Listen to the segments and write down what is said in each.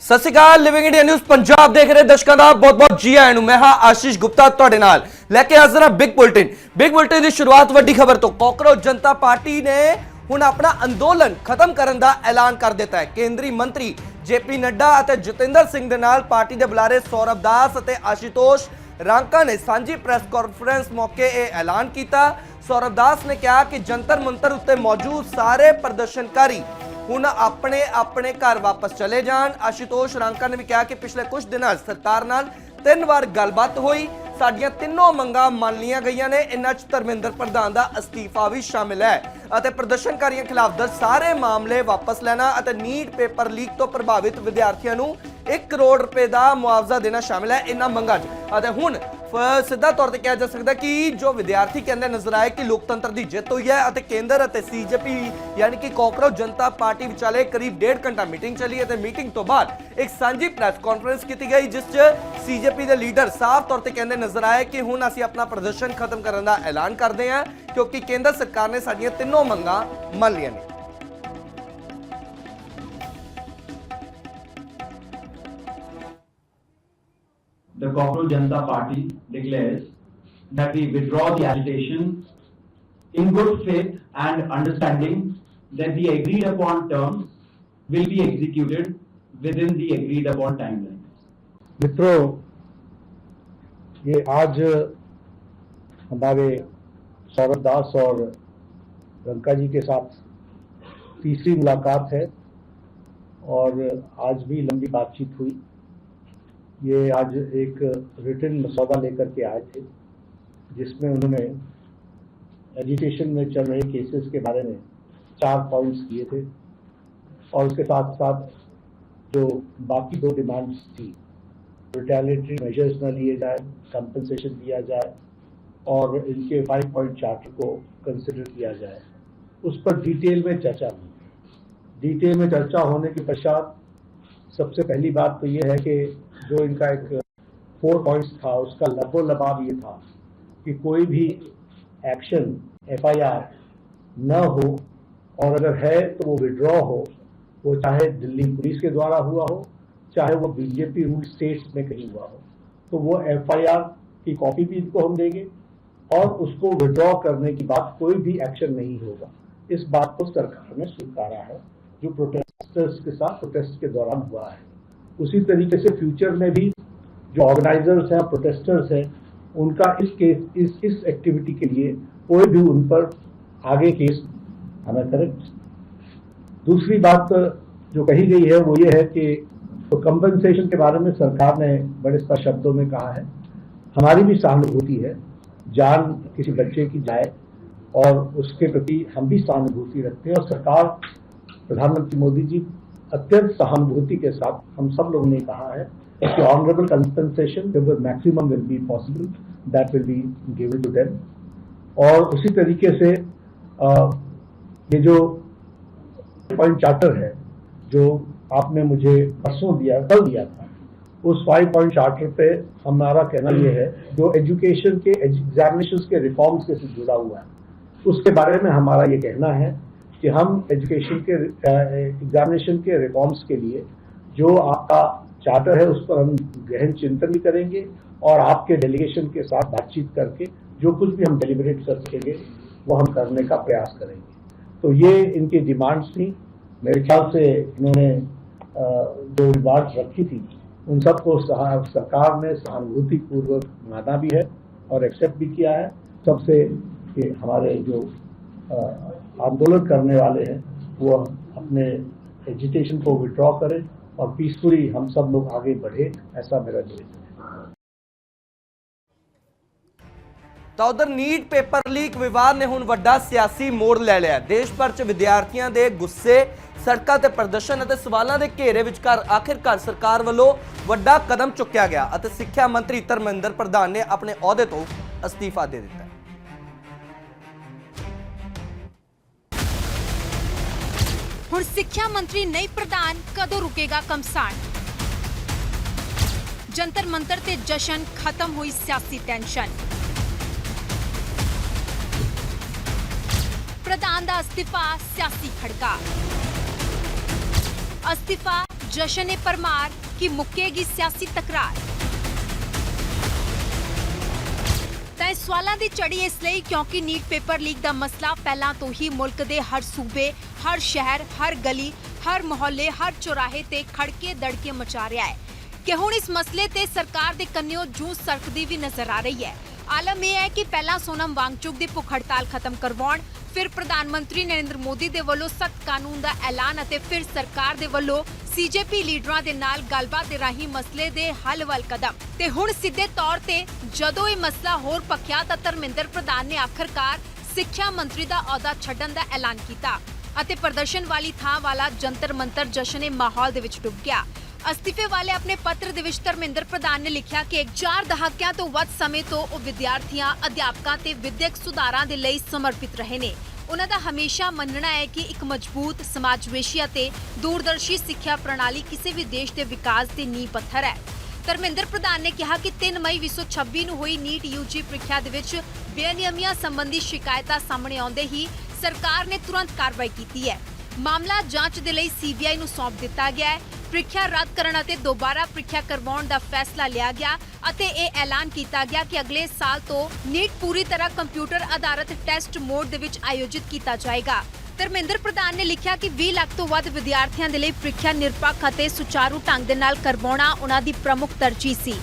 सत श्री अकाल। Living India news Punjab देख रहे दर्शकों का बहुत बहुत जी आया। मैं हाँ आशीष गुप्ता तुहाडे नाल लैके हाजिर हां बिग बुलेटिन की शुरुआत वड्डी खबर तो। काकरोच जनता पार्टी ने हुण अपना अंदोलन खत्म करने का ऐलान कर दिता है। केंद्रीय मंत्री जेपी नड्डा और जतिंदर सिंह दे नाल पार्टी के बुलारे सौरभ दास और आशुतोष रांका ने सांझी प्रेस कॉन्फ्रेंस मौके यह ऐलान किया। सौरभ दास ने कहा कि जंतर मंतर उत्ते मौजूद सारे प्रदर्शनकारी हुण अपने अपने घर वापस चले जान। आशुतोष रांका ने भी कहा कि पिछले कुछ दिनों सरकार नाल 3 बार गलबात हुई, साडियां तीनों मंगां मान लिया गई ने। इन्हां च धर्मेंद्र प्रधान का अस्तीफा भी शामिल है और प्रदर्शनकारियों खिलाफ दर्ज सारे मामले वापस लेना और नीट पेपर लीक तो प्रभावित विद्यार्थियों को 1 करोड़ रुपए का मुआवजा देना शामिल है इन्हां मंगां च। हुण सीधा तौर पर कहा जा सकता कि जो विद्यार्थी कहते नजर आए कि लोकतंत्र की जित हुई है। केंद्र और सीजेपी यानी कि काकरोच जनता पार्टी विचाले करीब 1.5 घंटा मीटिंग चली है। मीटिंग तो बाद एक सांझी प्रेस कॉन्फ्रेंस की गई जिस सीजेपी के लीडर साफ तौर पर कहते नजर आए कि हुण असीं अपना प्रदर्शन खत्म करने का ऐलान करते हैं क्योंकि केंद्र सरकार ने साडियां तीनों मंगां मान लिया ने। The Cockroach Janata Party declares that we withdraw the agitation in good faith and understanding that the agreed upon terms will be executed within the agreed upon timeline. मित्रों, ये आज हमारे सौरभ दास और रंका जी के साथ तीसरी मुलाकात है और आज भी लंबी बातचीत हुई। ये आज एक रिटन मसौदा लेकर के आए थे जिसमें उन्होंने एजिटेशन में चल रहे केसेस के बारे में 4 पॉइंट्स किए थे और उसके साथ साथ जो बाकी 2 डिमांड्स थी, रिटेलिएटरी मेजर्स न लिए जाए, कंपनसेशन दिया जाए और इनके 5 पॉइंट चार्टर को कंसिडर किया जाए, उस पर डिटेल में चर्चा हुई। डिटेल में चर्चा होने के पश्चात सबसे पहली बात तो ये है कि जो इनका एक 4 पॉइंट्स था उसका लबो-लबाब ये था कि कोई भी एक्शन FIR न हो और अगर है तो वो विड्रॉ हो, वो चाहे दिल्ली पुलिस के द्वारा हुआ हो चाहे वो बीजेपी रूल स्टेट्स में कहीं हुआ हो, तो वो FIR की कॉपी भी इनको हम देंगे और उसको विड्रॉ करने की बात कोई भी एक्शन नहीं होगा। इस बात को सरकार ने स्वीकारा है जो प्रोटेस्टर्स के साथ प्रोटेस्ट के दौरान हुआ है। उसी तरीके से फ्यूचर में भी जो ऑर्गेनाइजर्स हैं, प्रोटेस्टर्स हैं, उनका इस एक्टिविटी के लिए कोई भी उन पर आगे केस आना करेक्ट। दूसरी बात जो कही गई है वो ये है कि तो कंपनसेशन के बारे में सरकार ने बड़े स्पष्ट शब्दों में कहा है, हमारी भी सहानुभूति है, जान किसी बच्चे की जाए और उसके प्रति हम भी सहानुभूति रखते हैं और सरकार प्रधानमंत्री मोदी जी अत्यंत सहानुभूति के साथ हम सब लोगों ने कहा है कि honourable compensation maximum will be possible that will be given to them. और उसी तरीके से ये जो पॉइंट चार्टर है जो आपने मुझे परसों दिया, कल दिया था, उस 5 पॉइंट चार्टर पे हमारा कहना ये है जो एजुकेशन के एग्जामिनेशन के रिफॉर्म्स से जुड़ा हुआ है उसके बारे में हमारा ये कहना है कि हम एजुकेशन के एग्जामिनेशन के रिफॉर्म्स के लिए जो आपका चार्टर है उस पर हम गहन चिंतन भी करेंगे और आपके डेलीगेशन के साथ बातचीत करके जो कुछ भी हम डेलिब्रेट कर सकेंगे वो हम करने का प्रयास करेंगे। तो ये इनकी डिमांड्स थी। मेरे ख्याल से इन्होंने जो डिमांड्स रखी थी उन सबको सरकार ने सहानुभूतिपूर्वक माना भी है और एक्सेप्ट भी किया है। सबसे कि हमारे जो आंदोलन करने वाले हैं वो अपने एजिटेशन को विड्रॉ करें और पीसफुली हम सब लोग आगे बढ़े, ऐसा मेरा निवेदन है। तो उधर नीट पेपर लीक विवाद ने हुण वड्डा सियासी मोड़ ले लिया। देश भर च विद्यार्थियों के गुस्से, सड़कों ते प्रदर्शन और सवालों के घेरे विचकार आखिरकार सरकार वालों वड्डा कदम चुक्या गया और सिक्ख्या मंत्री धर्मेंद्र प्रधान ने अपने अहुदे तो अस्तीफा दे दिता। हुण सिक्ख्या मंत्री नहीं प्रधान, कदों रुकेगा घमसान? जंतर मंतर ते जशन, खत्म हुई सियासी टेंशन। प्रधान दा अस्तीफा सियासी खड़का। अस्तीफा जशन ए परमार की मुक्केगी सियासी तकरार। ਤਾਂ ਇਸ ਸਵਾਲਾਂ ਦੀ ਝੜੀ ਇਸ ਲਈ ਕਿਉਂਕਿ ਨੀਟ ਪੇਪਰ ਲੀਕ ਦਾ ਮਸਲਾ ਪਹਿਲਾਂ ਤੋਂ ਹੀ ਮੁਲਕ ਦੇ ਹਰ ਸੂਬੇ, ਹਰ ਸ਼ਹਿਰ, ਹਰ ਗਲੀ, ਹਰ ਮੁਹੱਲੇ, ਹਰ ਚੌਰਾਹੇ ਤੇ ਖੜਕੇ ਦੜਕੇ ਮਚਾ ਰਿਹਾ ਹੈ ਕਿ ਹੁਣ ਇਸ ਮਸਲੇ ਤੇ ਸਰਕਾਰ ਦੇ ਕੰਨਿਓ ਜੂੰ ਸਰਕਦੀ ਵੀ ਨਜ਼ਰ ਆ ਰਹੀ ਹੈ। ਆਲਮ ਇਹ ਹੈ ਕਿ ਪਹਿਲਾਂ ਸੋਨਮ ਵਾਂਗਚੁਕ ਦੀ ਭੁੱਖ ਹੜਤਾਲ ਖਤਮ ਕਰਵਾਉਣ, ਫਿਰ ਪ੍ਰਧਾਨ ਮੰਤਰੀ ਨਰਿੰਦਰ ਮੋਦੀ ਦੇ ਵੱਲੋਂ ਸਖਤ ਕਾਨੂੰਨ ਦਾ ਐਲਾਨ ਅਤੇ ਫਿਰ ਸਰਕਾਰ ਦੇ ਵੱਲੋਂ ਸੀਜੇਪੀ ਲੀਡਰਾਂ ਦੇ ਨਾਲ ਗੱਲਬਾਤ ਦੇ ਰਾਹੀਂ ਮਸਲੇ ਦੇ ਹੱਲ ਵੱਲ ਕਦਮ। ਤੇ ਹੁਣ ਸਿੱਧੇ ਤੌਰ ਤੇ ਜਦੋਂ ਇਹ ਮਸਲਾ ਹੋਰ ਭਖਿਆ ਤਾਂ ਧਰਮਿੰਦਰ ਪ੍ਰਧਾਨ ਨੇ ਆਖਰਕਾਰ ਸਿੱਖਿਆ ਮੰਤਰੀ ਦਾ ਅਹੁਦਾ ਛੱਡਣ ਦਾ ਐਲਾਨ ਕੀਤਾ ਅਤੇ ਪ੍ਰਦਰਸ਼ਨ ਵਾਲੀ ਥਾਂ ਵਾਲਾ ਜੰਤਰ ਮੰਤਰ ਜਸ਼ਨ ਮਾਹੌਲ ਦੇ ਵਿੱਚ ਡੁੱਬ ਗਿਆ। ਅਸਤੀਫੇ ਵਾਲੇ ਆਪਣੇ ਪੱਤਰ ਦੇ ਵਿੱਚ ਧਰਮਿੰਦਰ ਪ੍ਰਧਾਨ ਨੇ ਲਿਖਿਆ ਕਿ 4 ਦਹਾਕਿਆਂ ਤੋਂ ਵੱਧ ਸਮੇਂ ਤੋਂ ਉਹ ਵਿਦਿਆਰਥੀਆਂ, ਅਧਿਆਪਕਾਂ ਤੇ ਵਿਦਿਅਕ ਸੁਧਾਰਾਂ ਦੇ ਲਈ ਸਮਰਪਿਤ ਰਹੇ ਨੇ। ਉਹਨਾਂ ਦਾ ਹਮੇਸ਼ਾ ਮੰਨਣਾ ਹੈ ਕਿ ਇੱਕ ਮਜ਼ਬੂਤ, ਸਮਾਜਵੇਸ਼ੀ ਅਤੇ ਦੂਰਦਰਸ਼ੀ ਸਿੱਖਿਆ ਪ੍ਰਣਾਲੀ ਕਿਸੇ ਵੀ ਦੇਸ਼ ਦੇ ਵਿਕਾਸ ਦੀ ਨੀਂਹ ਪੱਥਰ ਹੈ। ਧਰਮਿੰਦਰ ਪ੍ਰਧਾਨ ਨੇ ਕਿਹਾ ਕਿ 3 ਮਈ 2026 ਨੂੰ ਹੋਈ ਨੀਟ UG ਪ੍ਰੀਖਿਆ ਦੇ ਵਿੱਚ ਬੇਨਿਯਮੀਆਂ ਸੰਬੰਧੀ ਸ਼ਿਕਾਇਤਾਂ ਸਾਹਮਣੇ ਆਉਂਦੇ ਹੀ ਸਰਕਾਰ ਨੇ ਤੁਰੰਤ ਕਾਰਵਾਈ ਕੀਤੀ ਹੈ। ਮਾਮਲਾ ਜਾਂਚ ਦੇ ਲਈ CBI ਨੂੰ ਸੌਂਪ ਦਿੱਤਾ ਗਿਆ ਹੈ। ਪ੍ਰੀਖਿਆ ਰੱਦ ਕਰਨ ਅਤੇ ਦੁਬਾਰਾ ਪ੍ਰੀਖਿਆ ਕਰਵਾਉਣ ਦਾ ਫੈਸਲਾ ਲਿਆ ਗਿਆ ਅਤੇ ਇਹ ਐਲਾਨ ਕੀਤਾ ਗਿਆ ਕਿ ਅਗਲੇ ਸਾਲ ਤੋਂ ਨੀਟ ਪੂਰੀ ਤਰ੍ਹਾਂ ਕੰਪਿਊਟਰ ਆਧਾਰਿਤ ਟੈਸਟ ਮੋਡ ਦੇ ਵਿੱਚ ਆਯੋਜਿਤ ਕੀਤਾ ਜਾਏਗਾ। ਧਰਮਿੰਦਰ ਪ੍ਰਧਾਨ ਨੇ ਲਿਖਿਆ ਕਿ 20 ਲੱਖ ਤੋਂ ਵੱਧ ਵਿਦਿਆਰਥੀਆਂ ਦੇ ਲਈ ਪ੍ਰੀਖਿਆ ਨਿਰਪੱਖ ਅਤੇ ਸੁਚਾਰੂ ਢੰਗ ਦੇ ਨਾਲ ਕਰਵਾਉਣਾ ਉਹਨਾਂ ਦੀ ਪ੍ਰਮੁੱਖ ਤਰਜੀਹ ਸੀ।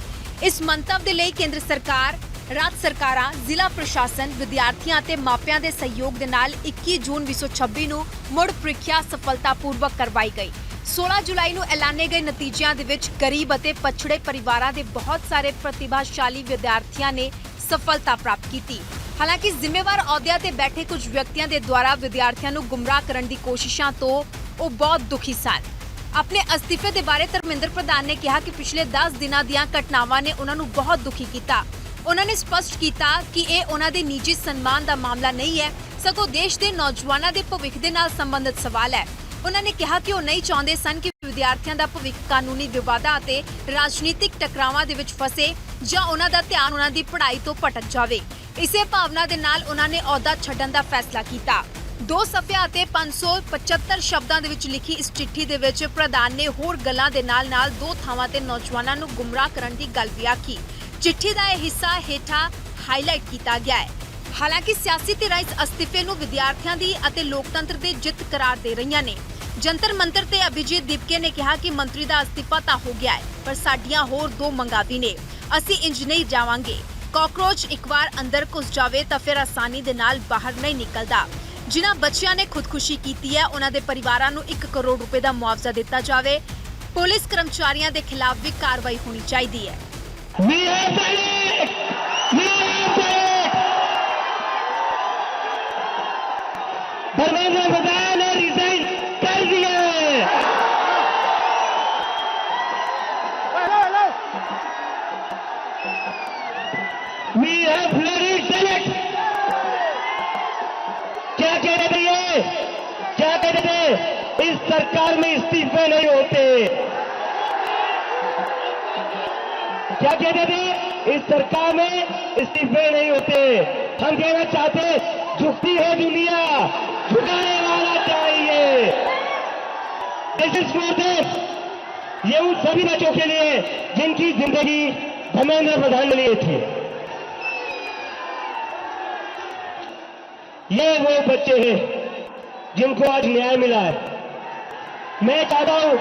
ਇਸ ਮੰਤਵ ਦੇ ਲਈ ਕੇਂਦਰ ਸਰਕਾਰ, ਰਾਜ ਸਰਕਾਰਾਂ, ਜ਼ਿਲ੍ਹਾ ਪ੍ਰਸ਼ਾਸਨ, ਵਿਦਿਆਰਥੀਆਂ ਅਤੇ ਮਾਪਿਆਂ ਦੇ ਸਹਿਯੋਗ ਦੇ ਨਾਲ 21 ਜੂਨ 2026 ਨੂੰ ਮੁੜ ਪ੍ਰੀਖਿਆ ਸਫਲਤਾਪੂਰਵਕ ਕਰਵਾਈ ਗਈ। 16 ਜੁਲਾਈ ਨੂੰ ਐਲਾਨੇ ਗਏ ਨਤੀਜਿਆਂ ਦੇ ਵਿੱਚ ਗਰੀਬ ਅਤੇ ਪਛੜੇ ਪਰਿਵਾਰਾਂ ਦੇ ਬਹੁਤ ਸਾਰੇ ਪ੍ਰਤਿਭਾਸ਼ਾਲੀ ਵਿਦਿਆਰਥੀਆਂ ਨੇ ਸਫਲਤਾ ਪ੍ਰਾਪਤ ਕੀਤੀ। ਹਾਲਾਂਕਿ ਜ਼ਿੰਮੇਵਾਰ ਅਹੁਦਿਆਂ ਤੇ ਬੈਠੇ ਕੁਝ ਵਿਅਕਤੀਆਂ ਦੇ ਦੁਆਰਾ ਵਿਦਿਆਰਥੀਆਂ ਨੂੰ ਗੁੰਮਰਾਹ ਕਰਨ ਦੀ ਕੋਸ਼ਿਸ਼ਾਂ ਤੋਂ ਉਹ ਬਹੁਤ ਦੁਖੀ ਸਨ। ਆਪਣੇ ਅਸਤੀਫੇ ਦੇ ਬਾਰੇ ਧਰਮਿੰਦਰ ਪ੍ਰਧਾਨ ਨੇ ਕਿਹਾ ਕਿ ਪਿਛਲੇ 10 ਦਿਨਾਂ ਦੀਆਂ ਘਟਨਾਵਾਂ ਨੇ ਉਹਨਾਂ ਨੂੰ ਬਹੁਤ ਦੁਖੀ ਕੀਤਾ। ਉਹਨਾਂ ਨੇ ਸਪਸ਼ਟ ਕੀਤਾ ਕਿ ਇਹ ਉਹਨਾਂ ਦੇ ਨਿੱਜੀ ਸਨਮਾਨ ਦਾ ਮਾਮਲਾ ਨਹੀਂ ਹੈ, ਸਗੋਂ ਦੇਸ਼ ਦੇ ਨੌਜਵਾਨਾਂ ਦੇ ਭਵਿੱਖ ਦੇ ਨਾਲ ਸੰਬੰਧਿਤ ਸਵਾਲ ਹੈ। ਉਹਨਾਂ ਨੇ ਕਿਹਾ ਕਿ ਉਹ ਨਹੀਂ ਚਾਹੁੰਦੇ ਸਨ ਕਿ ਵਿਦਿਆਰਥੀਆਂ ਦਾ ਭਵਿੱਖ ਕਾਨੂੰਨੀ ਵਿਵਾਦਾਂ ਅਤੇ ਰਾਜਨੀਤਿਕ ਟਕਰਾਵਾਂ ਦੇ ਵਿੱਚ ਫਸੇ ਜਾਂ ਉਹਨਾਂ ਦਾ ਧਿਆਨ ਉਹਨਾਂ ਦੀ ਪੜ੍ਹਾਈ ਤੋਂ ਭਟਕ ਜਾਵੇ। ਇਸੇ ਭਾਵਨਾ ਦੇ ਨਾਲ ਉਹਨਾਂ ਨੇ ਅਹੁਦਾ ਛੱਡਣ ਦਾ ਫੈਸਲਾ ਕੀਤਾ। 2 ਸਫ਼ਿਆਂ ਅਤੇ 575 ਸ਼ਬਦਾਂ ਦੇ ਵਿੱਚ ਲਿਖੀ ਇਸ ਚਿੱਠੀ ਦੇ ਵਿੱਚ ਪ੍ਰਧਾਨ ਨੇ ਹੋਰ ਗੱਲਾਂ ਦੇ ਨਾਲ-ਨਾਲ 2 ਥਾਵਾਂ ਤੇ ਨੌਜਵਾਨਾਂ ਨੂੰ ਗੁੰਮਰਾਹ ਕਰਨ ਦੀ ਗੱਲ ਵੀ ਆਖੀ। ਚਿੱਠੀ ਦਾ ਇਹ ਹਿੱਸਾ ਹੇਠਾਂ ਹਾਈਲਾਈਟ ਕੀਤਾ ਗਿਆ ਹੈ। ਹਾਲਾਂਕਿ ਸਿਆਸੀ ਧਿਰਾਂ ਇਸ ਅਸਤੀਫੇ ਨੂੰ ਵਿਦਿਆਰਥੀਆਂ ਦੀ ਅਤੇ ਲੋਕਤੰਤਰ ਦੀ ਜਿੱਤ ਕਰਾਰ ਦੇ ਰਹੀਆਂ ਨੇ। ਜੰਤਰ ਮੰਤਰ ਤੇ ਅਭਿਜੀਤ ਦੀਪਕੇ ਨੇ ਕਿਹਾ ਕਿ ਮੰਤਰੀ ਦਾ ਅਸਤੀਫਾ ਤਾਂ ਹੋ ਗਿਆ ਹੈ, ਪਰ ਸਾਡੀਆਂ ਹੋਰ 2 ਮੰਗਾਂ ਵੀ ਨੇ। ਅਸੀਂ ਇੰਜ ਨਹੀਂ ਜਾਵਾਂਗੇ। ਕਾਕਰੋਚ ਇੱਕ ਵਾਰ ਅੰਦਰ ਘੁਸ ਜਾਵੇ ਤਾਂ ਫਿਰ ਆਸਾਨੀ ਦੇ ਨਾਲ ਬਾਹਰ ਨਹੀਂ ਨਿਕਲਦਾ। ਜਿਨ੍ਹਾਂ ਬੱਚਿਆਂ ਨੇ ਖੁਦਕੁਸ਼ੀ ਕੀਤੀ ਹੈ ਉਹਨਾਂ ਦੇ ਪਰਿਵਾਰਾਂ ਨੂੰ 1 ਕਰੋੜ ਰੁਪਏ ਦਾ ਮੁਆਵਜ਼ਾ ਦਿੱਤਾ ਜਾਵੇ। ਪੁਲਿਸ ਕਰਮਚਾਰੀਆਂ ਦੇ ਖਿਲਾਫ ਵੀ ਕਾਰਵਾਈ ਹੋਣੀ ਚਾਹੀਦੀ ਹੈ। धर्मेंद्र प्रधान ने रिजाइन कर दिया है। We have flooded Senate. क्या कहते थे ये? क्या कहते थे? इस सरकार में इस्तीफे नहीं होते। क्या कहते थे? इस सरकार में इस्तीफे नहीं होते। हम कहना चाहते, झुकती है दुनिया, झुकाने वाला चाहिए। This is for them. ये उन सभी बच्चों के लिए जिनकी जिंदगी धर्मेंद्र प्रधान ने लिए थी। ये वो बच्चे हैं जिनको आज न्याय मिला है। मैं चाहता हूं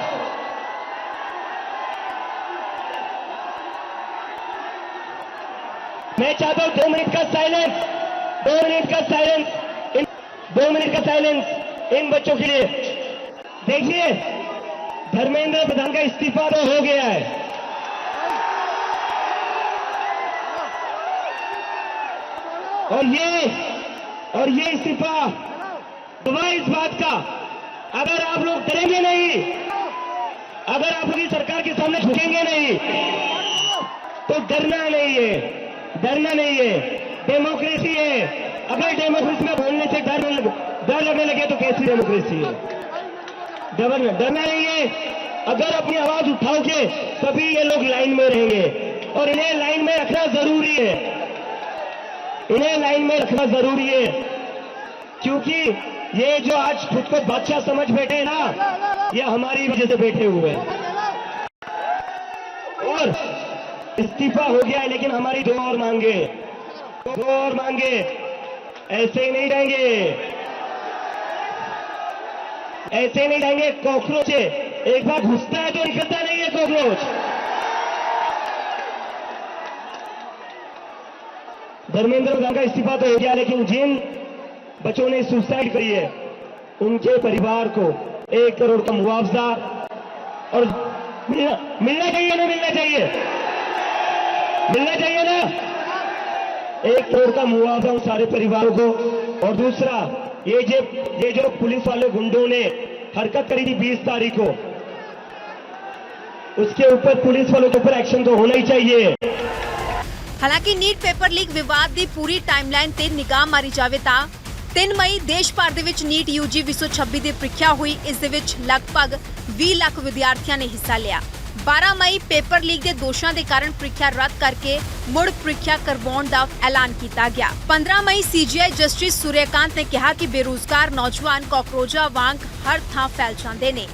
मैं चाहता हूं 2 मिनट का साइलेंस, 2 मिनट का साइलेंस, 2 मिनट का साइलेंस इन बच्चों के लिए। देखिए, धर्मेंद्र प्रधान का इस्तीफा तो हो गया है, और ये इस्तीफा गवाह इस बात का, अगर आप लोग डरेंगे नहीं, अगर आप लोग सरकार के सामने झुकेंगे नहीं, तो डरना नहीं है, डरना नहीं है। डेमोक्रेसी है। अगर डेमोक्रेसी में बोलने से डर लगने लगे तो कैसी डेमोक्रेसी है? डरना नहीं है। अगर अपनी आवाज उठाओगे तभी ये लोग लाइन में रहेंगे, और इन्हें लाइन में रखना जरूरी है। इन्हें लाइन में रखना जरूरी है। क्योंकि ये जो आज खुद को बादशाह समझ बैठे हैं ना, ये हमारी वजह से बैठे हुए हैं। और इस्तीफा हो गया है, लेकिन हमारी दो और मांगे, ऐसे ही नहीं रहेंगे, ऐसे ही नहीं रहेंगे। कॉकरोच है, एक बार घुसता है तो निकलता नहीं है कॉकरोच। धर्मेंद्र प्रधान का इस्तीफा तो हो गया, लेकिन जिन बच्चों ने सुसाइड करी है उनके परिवार को 1 करोड़ का मुआवजा और मिलना चाहिए ना, मिलना चाहिए ना, 1 करोड़ का मुआवजा उन सारे परिवारों को। और दूसरा, ये जो पुलिस वाले गुंडों ने हरकत करी थी 20 तारीख को, उसके ऊपर पुलिस वालों के ऊपर एक्शन तो होना ही चाहिए। ਹਾਲਾਂਕਿ ਨੀਟ ਪੇਪਰ ਲੀਕ ਵਿਵਾਦ ਦੀ ਪੂਰੀ ਟਾਈਮਲਾਈਨ ਤੇ ਨਿਗਾਹ ਮਾਰੀ ਜਾਵੇ ਤਾਂ 3 ਮਈ ਦੇਸ਼ ਭਰ ਦੇ ਵਿੱਚ ਨੀਟ UG 2026 ਦੀ ਪ੍ਰੀਖਿਆ ਹੋਈ। ਇਸ ਦੇ ਵਿੱਚ ਲਗਭਗ 20 ਲੱਖ ਵਿਦਿਆਰਥੀਆਂ ਨੇ ਹਿੱਸਾ ਲਿਆ। 12 ਮਈ ਪੇਪਰ ਲੀਕ ਦੇ ਦੋਸ਼ਾਂ ਦੇ ਕਾਰਨ ਪ੍ਰੀਖਿਆ ਰੱਦ ਕਰਕੇ ਮੁੜ ਪ੍ਰੀਖਿਆ ਕਰਵਾਉਣ ਦਾ ਐਲਾਨ ਕੀਤਾ ਗਿਆ। 15 ਮਈ CGI ਜਸਟਿਸ ਸੂਰਿਆਕਾਂਤ ਨੇ ਕਿਹਾ ਕਿ ਬੇਰੁਜ਼ਗਾਰ ਨੌਜਵਾਨ ਕਾਕਰੋਚਾਂ ਵਾਂਗ ਹਰ ਥਾਂ ਫੈਲ ਜਾਂਦੇ ਨੇ।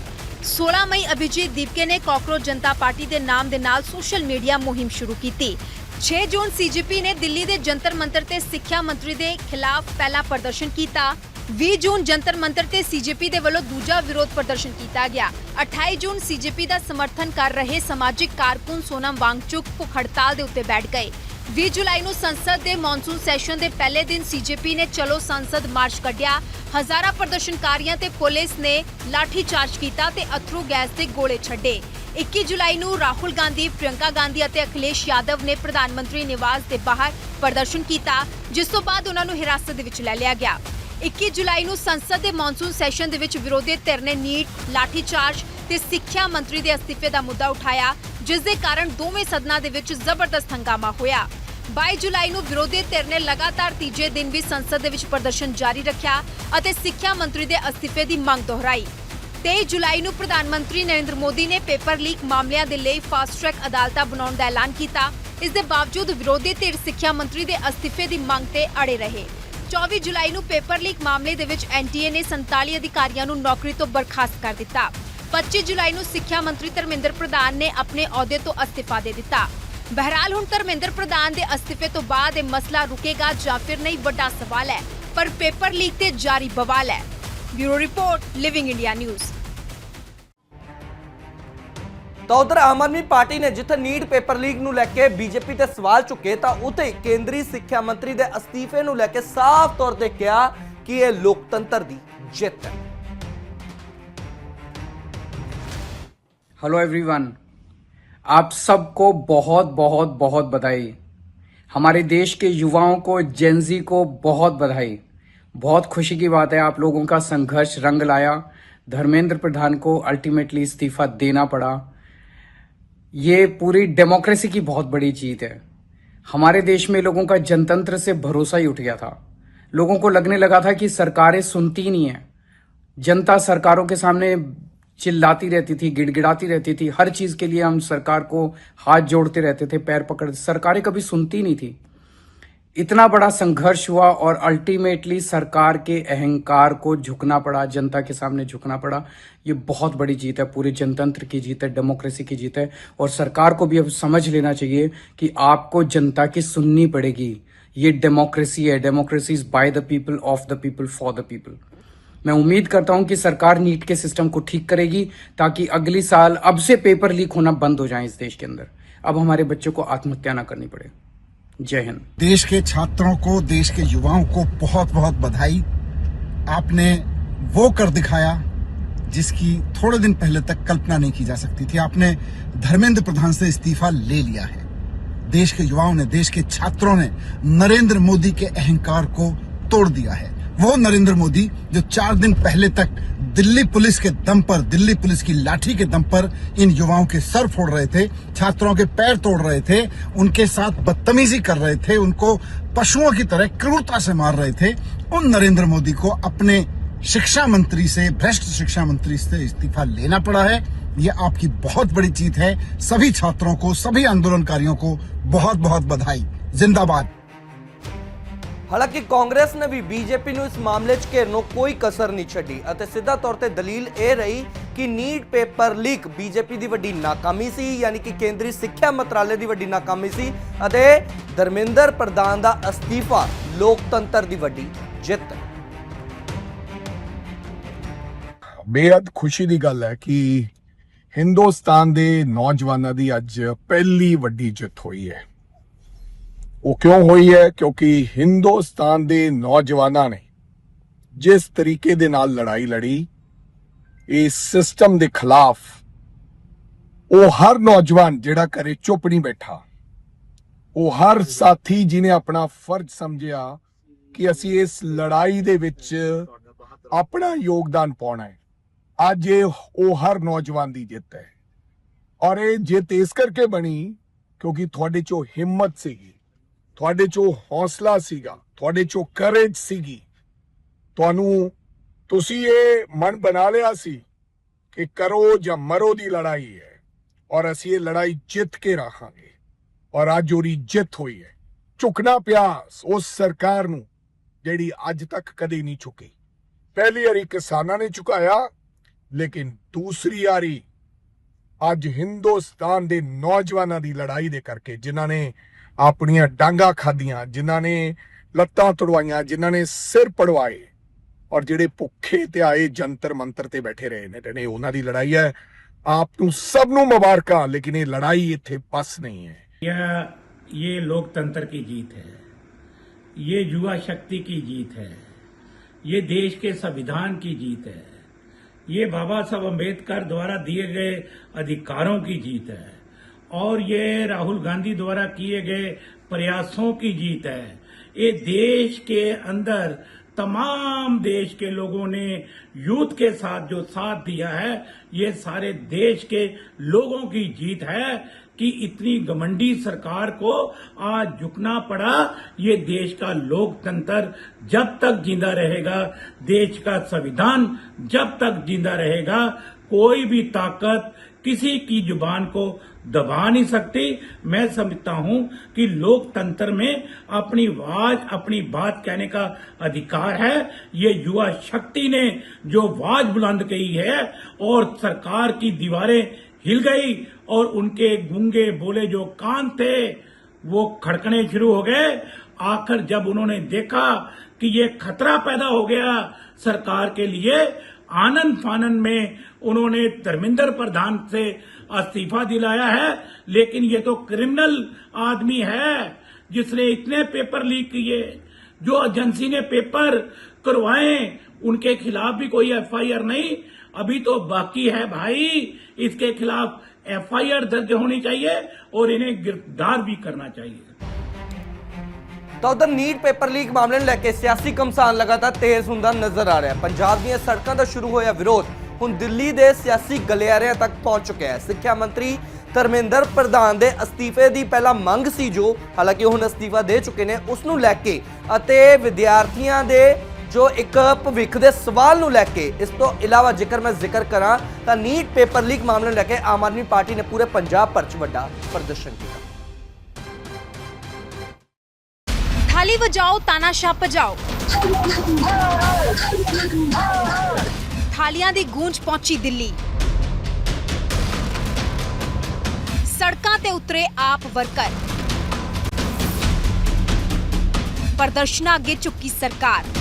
16 ਮਈ ਅਭਿਜੀਤ ਦੀਪਕੇ ਨੇ ਕਾਕਰੋਚ ਜਨਤਾ ਪਾਰਟੀ ਦੇ ਨਾਮ ਦੇ ਨਾਲ ਸੋਸ਼ਲ ਮੀਡੀਆ ਮੁਹਿੰਮ ਸ਼ੁਰੂ ਕੀਤੀ। 6 ਜੂਨ CGP ਨੇ ਦਿੱਲੀ ਦੇ ਜੰਤਰ ਮੰਤਰ ਤੇ ਸਿੱਖਿਆ ਮੰਤਰੀ ਦੇ ਖਿਲਾਫ ਪਹਿਲਾ ਪ੍ਰਦਰਸ਼ਨ ਕੀਤਾ। 20 ਜੂਨ ਜੰਤਰ ਮੰਤਰ ਤੇ CGP ਦੇ ਵੱਲੋਂ ਦੂਜਾ ਵਿਰੋਧ ਪ੍ਰਦਰਸ਼ਨ ਕੀਤਾ ਗਿਆ। 28 ਜੂਨ CGP ਦਾ ਸਮਰਥਨ ਕਰ ਰਹੇ ਸਮਾਜਿਕ ਕਾਰਕੁਨ ਸੋਨਮ ਵਾਂਗਚੁਕ ਭੁੱਖ ਹੜਤਾਲ ਦੇ ਉੱਤੇ ਬੈਠ ਗਏ। 20 ਜੁਲਾਈ ਨੂੰ ਸੰਸਦ ਦੇ ਮੌਨਸੂਨ ਸੈਸ਼ਨ ਦੇ ਪਹਿਲੇ ਦਿਨ CGP ਨੇ ਚਲੋ ਸੰਸਦ ਮਾਰਚ ਕੱਢਿਆ। ਹਜ਼ਾਰਾਂ ਪ੍ਰਦਰਸ਼ਨਕਾਰੀਆਂ ਤੇ ਪੁਲਿਸ ਨੇ ਲਾਠੀ ਚਾਰਜ ਕੀਤਾ ਤੇ ਅਥਰੂ ਗੈਸ ਦੇ ਗੋਲੇ ਛੱਡੇ। 21 ਜੁਲਾਈ ਨੂੰ ਰਾਹੁਲ ਗਾਂਧੀ, ਪ੍ਰਿਯੰਕਾ ਗਾਂਧੀ ਅਤੇ ਅਖਿਲੇਸ਼ ਯਾਦਵ ਨੇ ਪ੍ਰਧਾਨ ਮੰਤਰੀ ਨਿਵਾਸ ਦੇ ਬਾਹਰ ਪ੍ਰਦਰਸ਼ਨ ਕੀਤਾ, ਜਿਸ ਤੋਂ ਬਾਅਦ ਉਹਨਾਂ ਨੂੰ ਹਿਰਾਸਤ ਦੇ ਵਿੱਚ ਲੈ ਲਿਆ ਗਿਆ। 21 ਜੁਲਾਈ ਨੂੰ ਸੰਸਦ ਦੇ ਮੌਨਸੂਨ ਸੈਸ਼ਨ ਦੇ ਵਿੱਚ ਵਿਰੋਧੀ ਧਿਰ ਨੇ ਨੀਟ, ਲਾਠੀ ਚਾਰਜ ਤੇ ਸਿੱਖਿਆ ਮੰਤਰੀ ਦੇ ਅਸਤੀਫੇ ਦਾ ਮੁੱਦਾ ਉਠਾਇਆ, ਜਿਸ ਦੇ ਕਾਰਨ ਦੋਵੇਂ ਸਦਨਾਂ ਦੇ ਵਿੱਚ ਜ਼ਬਰਦਸਤ ਹੰਗਾਮਾ ਹੋਇਆ। 22 ਜੁਲਾਈ ਨੂੰ ਵਿਰੋਧੀ ਧਿਰ ਨੇ ਲਗਾਤਾਰ ਤੀਜੇ ਦਿਨ ਵੀ ਸੰਸਦ ਦੇ ਵਿੱਚ ਪ੍ਰਦਰਸ਼ਨ ਜਾਰੀ ਰੱਖਿਆ ਅਤੇ ਸਿੱਖਿਆ ਮੰਤਰੀ ਦੇ ਅਸਤੀਫੇ ਦੀ ਮੰਗ ਦੁਹਰਾਈ। 23 ਜੁਲਾਈ ਨੂੰ ਪ੍ਰਧਾਨ ਮੰਤਰੀ ਨਰਿੰਦਰ ਮੋਦੀ ਨੇ ਪੇਪਰ ਲੀਕ ਮਾਮਲਿਆਂ ਦੇ ਲਈ ਫਾਸਟ ਟਰੈਕ ਅਦਾਲਤਾਂ ਬਣਾਉਣ ਦਾ ਐਲਾਨ ਕੀਤਾ। ਇਸ ਦੇ ਬਾਵਜੂਦ ਵਿਰੋਧੀ ਧਿਰ ਸਿੱਖਿਆ ਮੰਤਰੀ ਦੇ ਅਸਤੀਫੇ ਦੀ ਮੰਗ ਤੇ ਅੜੇ ਰਹੇ। 24 ਜੁਲਾਈ ਨੂੰ ਪੇਪਰ ਲੀਕ ਮਾਮਲੇ ਦੇ ਵਿੱਚ NTA ਨੇ 47 ਅਧਿਕਾਰੀਆਂ ਨੂੰ ਨੌਕਰੀ ਤੋਂ ਬਰਖਾਸਤ ਕਰ ਦਿੱਤਾ। 25 ਜੁਲਾਈ ਨੂੰ ਸਿੱਖਿਆ ਮੰਤਰੀ ਧਰਮਿੰਦਰ ਪ੍ਰਧਾਨ ਨੇ ਆਪਣੇ ਅਹੁਦੇ ਤੋਂ ਅਸਤੀਫਾ ਦੇ ਦਿੱਤਾ। ਬਹਰਾਲ ਹੁਣ ਧਰਮਿੰਦਰ ਪ੍ਰਧਾਨ ਦੇ ਅਸਤੀਫੇ ਤੋਂ ਬਾਅਦ ਇਹ ਮਸਲਾ ਰੁਕੇਗਾ ਜਾਂ ਫਿਰ ਨਹੀਂ, ਵੱਡਾ ਸਵਾਲ ਹੈ। ਪਰ ਪੇਪਰ ਲੀਕ ਤੇ ਜਾਰੀ ਬਵਾਲ ਹੈ। Bureau report, living India news. ਤਾਂ ਉਧਰ ਆਮ ਆਦਮੀ ਪਾਰਟੀ ਨੇ ਜਿੱਥੇ ਨੀਟ ਪੇਪਰ ਲੀਕ ਨੂੰ ਲੈ ਕੇ ਬੀਜੇਪੀ ਤੇ ਸਵਾਲ ਚੁੱਕੇ, ਤਾਂ ਉੱਥੇ ਕੇਂਦਰੀ ਸਿੱਖਿਆ ਮੰਤਰੀ ਦੇ ਅਸਤੀਫੇ ਨੂੰ ਲੈ ਕੇ ਸਾਫ਼ ਤੌਰ ਤੇ ਕਿਹਾ ਕਿ ਇਹ ਲੋਕਤੰਤਰ ਦੀ ਜਿੱਤ ਹੈ। हेलो एवरीवन, आप सबको बहुत बहुत बहुत बधाई। हमारे देश के युवाओं को, जेनजी को बहुत बधाई। बहुत खुशी की बात है, आप लोगों का संघर्ष रंग लाया। धर्मेंद्र प्रधान को अल्टीमेटली इस्तीफा देना पड़ा। ये पूरी डेमोक्रेसी की बहुत बड़ी जीत है। हमारे देश में लोगों का जनतंत्र से भरोसा ही उठ गया था। लोगों को लगने लगा था कि सरकारें सुनती नहीं है। जनता सरकारों के सामने चिल्लाती रहती थी, गिड़गिड़ाती रहती थी। हर चीज के लिए हम सरकार को हाथ जोड़ते रहते थे, पैर पकड़, सरकारें कभी सुनती नहीं थी। इतना बड़ा संघर्ष हुआ और अल्टीमेटली सरकार के अहंकार को झुकना पड़ा, जनता के सामने झुकना पड़ा। ये बहुत बड़ी जीत है, पूरे जनतंत्र की जीत है, डेमोक्रेसी की जीत है। और सरकार को भी अब समझ लेना चाहिए कि आपको जनता की सुननी पड़ेगी। ये डेमोक्रेसी है, democracy is by the people, of the people, for the people. मैं उम्मीद करता हूं कि सरकार नीट के सिस्टम को ठीक करेगी ताकि अगली साल अब से पेपर लीक होना बंद हो जाए इस देश के अंदर। अब हमारे बच्चों को आत्महत्या ना करनी पड़े। जय हिंद। देश के छात्रों को, देश के युवाओं को बहुत बहुत बधाई। आपने वो कर दिखाया जिसकी थोड़े दिन पहले तक कल्पना नहीं की जा सकती थी। आपने धर्मेंद्र प्रधान से इस्तीफा ले लिया है। देश के युवाओं ने, देश के छात्रों ने नरेंद्र मोदी के अहंकार को तोड़ दिया है। वो नरेंद्र मोदी जो 4 दिन पहले तक दिल्ली पुलिस के दम पर, दिल्ली पुलिस की लाठी के दम पर इन युवाओं के सर फोड़ रहे थे, छात्रों के पैर तोड़ रहे थे, उनके साथ बदतमीजी कर रहे थे, उनको पशुओं की तरह क्रूरता से मार रहे थे, उन नरेंद्र मोदी को अपने शिक्षा मंत्री से, भ्रष्ट शिक्षा मंत्री से इस्तीफा लेना पड़ा है। ये आपकी बहुत बड़ी जीत है। सभी छात्रों को, सभी आंदोलनकारियों को बहुत बहुत बधाई। जिंदाबाद। ਹਾਲਾਂਕਿ ਕਾਂਗਰਸ ਨੇ ਵੀ ਬੀਜੇਪੀ ਨੂੰ ਇਸ ਮਾਮਲੇ 'ਚ ਘੇਰਨ ਨੂੰ ਕੋਈ ਕਸਰ ਨਹੀਂ ਛੱਡੀ ਅਤੇ ਸਿੱਧਾ ਤੌਰ ਤੇ ਦਲੀਲ ਇਹ ਰਹੀ ਕਿ ਨੀਟ ਪੇਪਰ ਲੀਕ ਬੀਜੇਪੀ ਦੀ ਵੱਡੀ ਨਾਕਾਮੀ ਸੀ, ਯਾਨੀ ਕਿ ਕੇਂਦਰੀ ਸਿੱਖਿਆ ਮੰਤਰਾਲੇ ਦੀ ਵੱਡੀ ਨਾਕਾਮੀ ਸੀ ਅਤੇ ਧਰਮਿੰਦਰ ਪ੍ਰਧਾਨ ਦਾ ਅਸਤੀਫਾ ਲੋਕਤੰਤਰ ਦੀ ਵੱਡੀ ਜਿੱਤ। बेहद खुशी की गल है कि हिंदुस्तान के नौजवानों की अज पहली वड्डी जित हुई है। वो क्यों हुई है? क्योंकि हिंदुस्तान के नौजवानों ने जिस तरीके दे नाल लड़ाई लड़ी इस सिस्टम के खिलाफ, वो हर नौजवान जिहड़ा करे चुप नहीं बैठा, वो हर साथी जिन्हें अपना फर्ज समझिया कि असी इस लड़ाई दे विच अपना योगदान पाउणा है। आज ये वो हर नौजवान की जित है और ये जित इस करके बनी क्योंकि थोड़े चो हिम्मत सीगी, थोड़े चो हौसला सीगा, थोड़े चो करेज सीगी। तुसी ये मन बना लिया सी कि करो या मरो दी लड़ाई है और असी ये लड़ाई जित के रखांगे और आज ओरी जित हुई है। झुकना पिया उस सरकार नूं जिहड़ी अज तक कदे नहीं झुकी। पहली वारी किसानां ने झुकाया, लेकिन दूसरी यारी अज हिंदुस्तान के नौजवानों की लड़ाई दे करके, जिन्हां ने अपनियां डांगा खादियां, जिन्हां ने लत्तां तोड़वाइयां, जिन्हां ने सिर पड़वाए और जिहड़े भुखे ते आए जंतर मंतर ते बैठे रहे ने, उन्हां दी लड़ाई है। आप नूं सब नूं मुबारकां, लेकिन ये लड़ाई इत्थे बस नहीं है। ये लोकतंत्र की जीत है, ये युवा शक्ति की जीत है, ये देश के संविधान की जीत है, ये बाबा साहब अम्बेडकर द्वारा दिए गए अधिकारों की जीत है और ये राहुल गांधी द्वारा किए गए प्रयासों की जीत है। ये देश के अंदर तमाम देश के लोगों ने यूथ के साथ जो साथ दिया है, ये सारे देश के लोगों की जीत है कि इतनी घमंडी सरकार को आज झुकना पड़ा। ये देश का लोकतंत्र जब तक जिंदा रहेगा, देश का संविधान जब तक जिंदा रहेगा, कोई भी ताकत किसी की जुबान को दबा नहीं सकती। मैं समझता हूं कि लोकतंत्र में अपनी आवाज, अपनी बात कहने का अधिकार है। ये युवा शक्ति ने जो आवाज बुलंद की है और सरकार की दीवारें हिल गई और उनके गूंगे बोले जो कान थे वो खड़कने शुरू हो गए। आखिर जब उन्होंने देखा कि ये खतरा पैदा हो गया सरकार के लिए, आनंद फानन में उन्होंने धर्मेंद्र प्रधान से इस्तीफा दिलाया है। लेकिन ये तो क्रिमिनल आदमी है जिसने इतने पेपर लीक किए, जो एजेंसी ने पेपर करवाए उनके खिलाफ भी कोई एफआईआर नहीं, अभी तो बाकी है भाई। इसके खिलाफ एफआईआर दर्ज होनी चाहिए और इन्हें गिरफ्तार भी करना चाहिए। ਤਾਂ ਉਧਰ ਨੀਟ ਪੇਪਰ ਲੀਕ ਮਾਮਲੇ ਨੂੰ ਲੈ ਕੇ ਸਿਆਸੀ ਘਮਸਾਨ ਲਗਾਤਾਰ ਤੇਜ਼ ਹੁੰਦਾ ਨਜ਼ਰ ਆ ਰਿਹਾ ਹੈ। ਪੰਜਾਬ ਦੀਆਂ ਸੜਕਾਂ ਤੋਂ ਸ਼ੁਰੂ ਹੋਇਆ ਵਿਰੋਧ ਹੁਣ ਦਿੱਲੀ ਦੇ ਸਿਆਸੀ ਗਲਿਆਰਿਆਂ ਤੱਕ ਪਹੁੰਚ ਚੁੱਕਿਆ ਹੈ। ਸਿੱਖਿਆ ਮੰਤਰੀ ਧਰਮਿੰਦਰ ਪ੍ਰਧਾਨ ਦੇ ਅਸਤੀਫੇ ਦੀ ਪਹਿਲਾਂ ਮੰਗ ਸੀ, ਜੋ ਹਾਲਾਂਕਿ ਹੁਣ ਅਸਤੀਫਾ ਦੇ ਚੁੱਕੇ ਨੇ, ਉਸ ਨੂੰ ਲੈ ਕੇ ਅਤੇ ਵਿਦਿਆਰਥੀਆਂ ਦੇ ਜੋ ਇੱਕ ਭਵਿੱਖ ਦੇ ਸਵਾਲ ਨੂੰ ਲੈ ਕੇ। ਇਸ ਤੋਂ ਇਲਾਵਾ ਜੇਕਰ ਮੈਂ ਜ਼ਿਕਰ ਕਰਾਂ ਤਾਂ ਨੀਟ ਪੇਪਰ ਲੀਕ ਮਾਮਲੇ ਨੂੰ ਲੈ ਕੇ ਆਮ ਆਦਮੀ ਪਾਰਟੀ ਨੇ ਪੂਰੇ ਪੰਜਾਬ ਭਰ 'ਚ ਵੱਡਾ ਪ੍ਰਦਰਸ਼ਨ ਕੀਤਾ। थाली बजाओ तानाशाह बजाओ, थालियां दी गूंज पहुंची दिल्ली। सड़कां ते उतरे आप वर्कर, प्रदर्शनां अगे चुकी सरकार।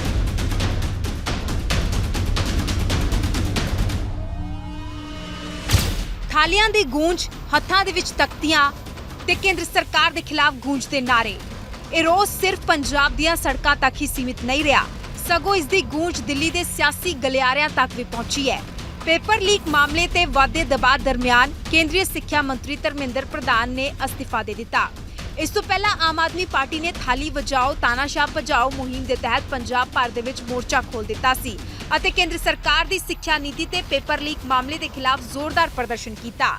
थालियां दी गूंज, हत्थां दे विच तख्तियां ते केंद्र सरकार दे खिलाफ गूंजदे नारे। ਇਹ ਰੋਜ਼ ਸਿਰਫ ਪੰਜਾਬ ਦੀਆਂ ਸੜਕਾਂ ਤੱਕ ਹੀ ਸੀਮਿਤ ਨਹੀਂ ਰਿਹਾ, ਸਗੋਂ ਇਸ ਦੀ ਗੂੰਜ ਦਿੱਲੀ ਦੇ ਸਿਆਸੀ ਗਲਿਆਰਿਆਂ ਤੱਕ ਵੀ ਪਹੁੰਚੀ ਹੈ। ਪੇਪਰ ਲੀਕ ਮਾਮਲੇ ਤੇ ਵਾਧੇ ਦਬਾਅ ਦਰਮਿਆਨ ਕੇਂਦਰੀ ਸਿੱਖਿਆ ਮੰਤਰੀ ਧਰਮਿੰਦਰ ਪ੍ਰਧਾਨ ਨੇ ਅਸਤੀਫਾ ਦੇ ਦਿੱਤਾ। ਇਸ ਤੋਂ ਪਹਿਲਾਂ ਆਮ ਆਦਮੀ ਪਾਰਟੀ ਨੇ ਥਾਲੀ ਵਜਾਓ ਤਾਨਾਸ਼ਾਹ ਭਜਾਓ ਮੁਹਿੰਮ ਦੇ ਤਹਿਤ ਪੰਜਾਬ ਭਰ ਦੇ ਵਿੱਚ ਮੋਰਚਾ ਖੋਲ੍ਹ ਦਿੱਤਾ ਸੀ ਅਤੇ ਕੇਂਦਰ ਸਰਕਾਰ ਦੀ ਸਿੱਖਿਆ ਨੀਤੀ ਤੇ ਪੇਪਰ ਲੀਕ ਮਾਮਲੇ ਦੇ ਖਿਲਾਫ ਜ਼ੋਰਦਾਰ ਪ੍ਰਦਰਸ਼ਨ ਕੀਤਾ।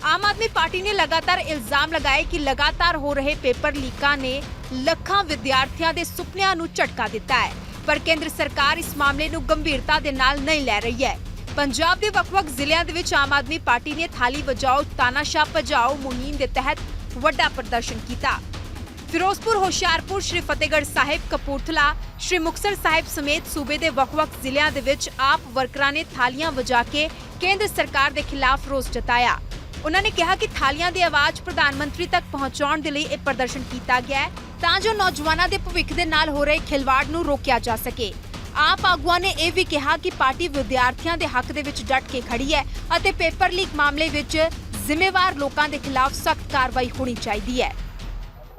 ਆਮ ਆਦਮੀ ਪਾਰਟੀ ਨੇ ਲਗਾਤਾਰ ਇਲਜ਼ਾਮ ਲਗਾਏ ਕਿ ਲਗਾਤਾਰ ਹੋ ਰਹੇ ਪੇਪਰ ਲੀਕਾਂ ਨੇ ਲੱਖਾਂ ਵਿਦਿਆਰਥੀਆਂ ਦੇ ਸੁਪਨਿਆਂ ਨੂੰ ਝਟਕਾ ਦਿੱਤਾ ਹੈ, ਪਰ ਕੇਂਦਰ ਸਰਕਾਰ ਇਸ ਮਾਮਲੇ ਨੂੰ ਗੰਭੀਰਤਾ ਦੇ ਨਾਲ ਨਹੀਂ ਲੈ ਰਹੀ ਹੈ। ਪੰਜਾਬ ਦੇ ਵੱਖ-ਵੱਖ ਜ਼ਿਲ੍ਹਿਆਂ ਦੇ ਵਿੱਚ ਆਮ ਆਦਮੀ ਪਾਰਟੀ ਨੇ ਥਾਲੀ ਵਜਾਓ ਤਾਨਾਸ਼ਾਹ ਭਜਾਓ ਮੁਹਿੰਮ ਦੇ ਤਹਿਤ ਵੱਡਾ ਪ੍ਰਦਰਸ਼ਨ ਕੀਤਾ। ਫਿਰੋਜ਼ਪੁਰ, ਹੁਸ਼ਿਆਰਪੁਰ, ਸ਼੍ਰੀ ਫਤਿਹਗੜ੍ਹ ਸਾਹਿਬ, ਕਪੂਰਥਲਾ, ਸ਼੍ਰੀ ਮੁਕਤਸਰ ਸਾਹਿਬ ਸਮੇਤ ਸੂਬੇ ਦੇ ਵੱਖ-ਵੱਖ ਜ਼ਿਲ੍ਹਿਆਂ ਦੇ ਵਿੱਚ ਆਪ ਵਰਕਰਾਂ ਨੇ ਥਾਲੀਆਂ ਵਜਾ ਕੇ ਕੇਂਦਰ ਸਰਕਾਰ ਦੇ ਖਿਲਾਫ ਰੋਸ ਜਤਾਇਆ। ਉਹਨਾਂ ਨੇ ਕਿਹਾ ਕਿ ਥਾਲੀਆਂ ਦੀ ਆਵਾਜ਼ ਪ੍ਰਧਾਨ ਮੰਤਰੀ ਤੱਕ ਪਹੁੰਚਾਉਣ ਦੇ ਲਈ ਇਹ ਪ੍ਰਦਰਸ਼ਨ ਕੀਤਾ ਗਿਆ ਹੈ ਤਾਂ ਜੋ ਨੌਜਵਾਨਾਂ ਦੇ ਭਵਿੱਖ ਦੇ ਨਾਲ ਹੋ ਰਹੇ ਖਿਲਵਾੜ ਨੂੰ ਰੋਕਿਆ ਜਾ ਸਕੇ। ਆਪ ਆਗੂਆਂ ਨੇ ਇਹ ਵੀ ਕਿਹਾ ਕਿ ਪਾਰਟੀ ਵਿਦਿਆਰਥੀਆਂ ਦੇ ਹੱਕ ਦੇ ਵਿੱਚ ਡਟ ਕੇ ਖੜੀ ਹੈ ਅਤੇ ਪੇਪਰ ਲੀਕ ਮਾਮਲੇ ਵਿੱਚ ਜ਼ਿੰਮੇਵਾਰ ਲੋਕਾਂ ਦੇ ਖਿਲਾਫ ਸਖਤ ਕਾਰਵਾਈ ਹੋਣੀ ਚਾਹੀਦੀ ਹੈ।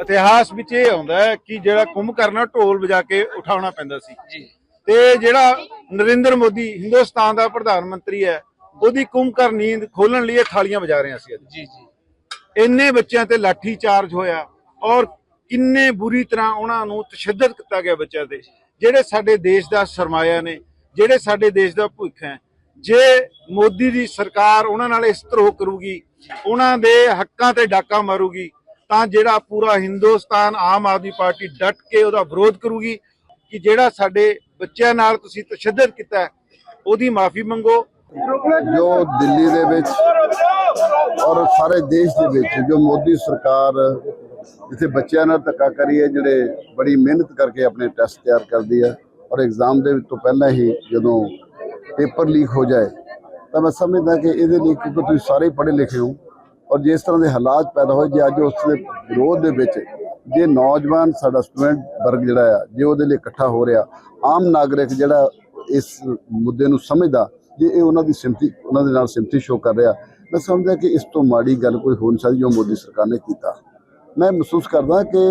ਇਤਿਹਾਸ ਵਿੱਚ ਇਹ ਆਉਂਦਾ ਹੈ ਕਿ ਜਿਹੜਾ ਕੁੰਭਕਰਨ ਢੋਲ ਵਜਾ ਕੇ ਉਠਾਉਣਾ ਪੈਂਦਾ ਸੀ ਜੀ, ਤੇ ਜਿਹੜਾ ਨਰਿੰਦਰ ਮੋਦੀ ਹਿੰਦੁਸਤਾਨ ਦਾ ਪ੍ਰਧਾਨ ਮੰਤਰੀ ਹੈ ਉਹਦੀ ਕੁੰਭਕਰਨ ਨੀਂਦ ਖੋਲਣ ਲਈ ਥਾਲੀਆਂ ਵਜਾ ਰਹੇ ਸੀ ਜੀ ਜੀ। ਇੰਨੇ ਬੱਚਿਆਂ ਤੇ ਲਾਠੀ ਚਾਰਜ ਹੋਇਆ ਔਰ ਕਿੰਨੇ ਬੁਰੀ ਤਰ੍ਹਾਂ ਉਹਨਾਂ ਨੂੰ ਤਸ਼ੱਦਦ ਕੀਤਾ ਗਿਆ ਬੱਚਿਆਂ ਤੇ, ਜਿਹੜੇ ਸਾਡੇ ਦੇਸ਼ ਦਾ ਸਰਮਾਇਆ ਨੇ, ਜਿਹੜੇ ਸਾਡੇ ਦੇਸ਼ ਦਾ ਭਵਿੱਖ ਹੈ। ਜੇ ਮੋਦੀ ਦੀ ਸਰਕਾਰ ਉਹਨਾਂ ਨਾਲ ਇਸ ਤਰ੍ਹਾਂ ਕਰੂਗੀ, ਉਹਨਾਂ ਦੇ ਹੱਕਾਂ ਤੇ ਡਾਕਾ ਮਾਰੂਗੀ, ਤਾਂ ਜਿਹੜਾ ਪੂਰਾ ਹਿੰਦੁਸਤਾਨ ਆਮ ਆਦਮੀ ਪਾਰਟੀ ਡਟ ਕੇ ਉਹਦਾ ਵਿਰੋਧ ਕਰੂਗੀ ਕਿ ਜਿਹੜਾ ਸਾਡੇ ਬੱਚਿਆਂ ਨਾਲ ਤੁਸੀਂ ਤਸ਼ੱਦਦ ਕੀਤਾ ਹੈ ਉਹਦੀ ਮਾਫੀ ਮੰਗੋ। ਜੋ ਦਿੱਲੀ ਦੇ ਵਿੱਚ ਔਰ ਸਾਰੇ ਦੇਸ਼ ਦੇ ਵਿੱਚ ਜੋ ਮੋਦੀ ਸਰਕਾਰ ਜਿੱਥੇ ਬੱਚਿਆਂ ਨਾਲ ਧੱਕਾ ਕਰੀ ਹੈ, ਜਿਹੜੇ ਬੜੀ ਮਿਹਨਤ ਕਰਕੇ ਆਪਣੇ ਟੈਸਟ ਤਿਆਰ ਕਰਦੀ ਹੈ ਔਰ ਐਗਜ਼ਾਮ ਦੇ ਤੋਂ ਪਹਿਲਾਂ ਹੀ ਜਦੋਂ ਪੇਪਰ ਲੀਕ ਹੋ ਜਾਏ ਤਾਂ ਮੈਂ ਸਮਝਦਾ ਕਿ ਇਹਦੇ ਲਈ, ਕਿਉਂਕਿ ਤੁਸੀਂ ਸਾਰੇ ਪੜ੍ਹੇ ਲਿਖੇ ਹੋ ਔਰ ਜਿਸ ਤਰ੍ਹਾਂ ਦੇ ਹਾਲਾਤ ਪੈਦਾ ਹੋਏ, ਜੇ ਅੱਜ ਉਸ ਦੇ ਵਿਰੋਧ ਦੇ ਵਿੱਚ ਜੇ ਨੌਜਵਾਨ ਸਾਡਾ ਸਟੂਡੈਂਟ ਵਰਗ ਜਿਹੜਾ ਆ ਜੇ ਉਹਦੇ ਲਈ ਇਕੱਠਾ ਹੋ ਰਿਹਾ, ਆਮ ਨਾਗਰਿਕ ਜਿਹੜਾ ਇਸ ਮੁੱਦੇ ਨੂੰ ਸਮਝਦਾ, ਜੇ ਇਹ ਉਹਨਾਂ ਦੀ ਸਿੰਪਥੀ, ਉਹਨਾਂ ਦੇ ਨਾਲ ਸਿੰਪਥੀ ਸ਼ੋ ਕਰ ਰਿਹਾ, ਮੈਂ ਸਮਝਦਾ ਕਿ ਇਸ ਤੋਂ ਮਾੜੀ ਗੱਲ ਕੋਈ ਹੋ ਨਹੀਂ ਸਕਦੀ ਜੋ ਮੋਦੀ ਸਰਕਾਰ ਨੇ ਕੀਤਾ। ਮੈਂ ਮਹਿਸੂਸ ਕਰਦਾ ਕਿ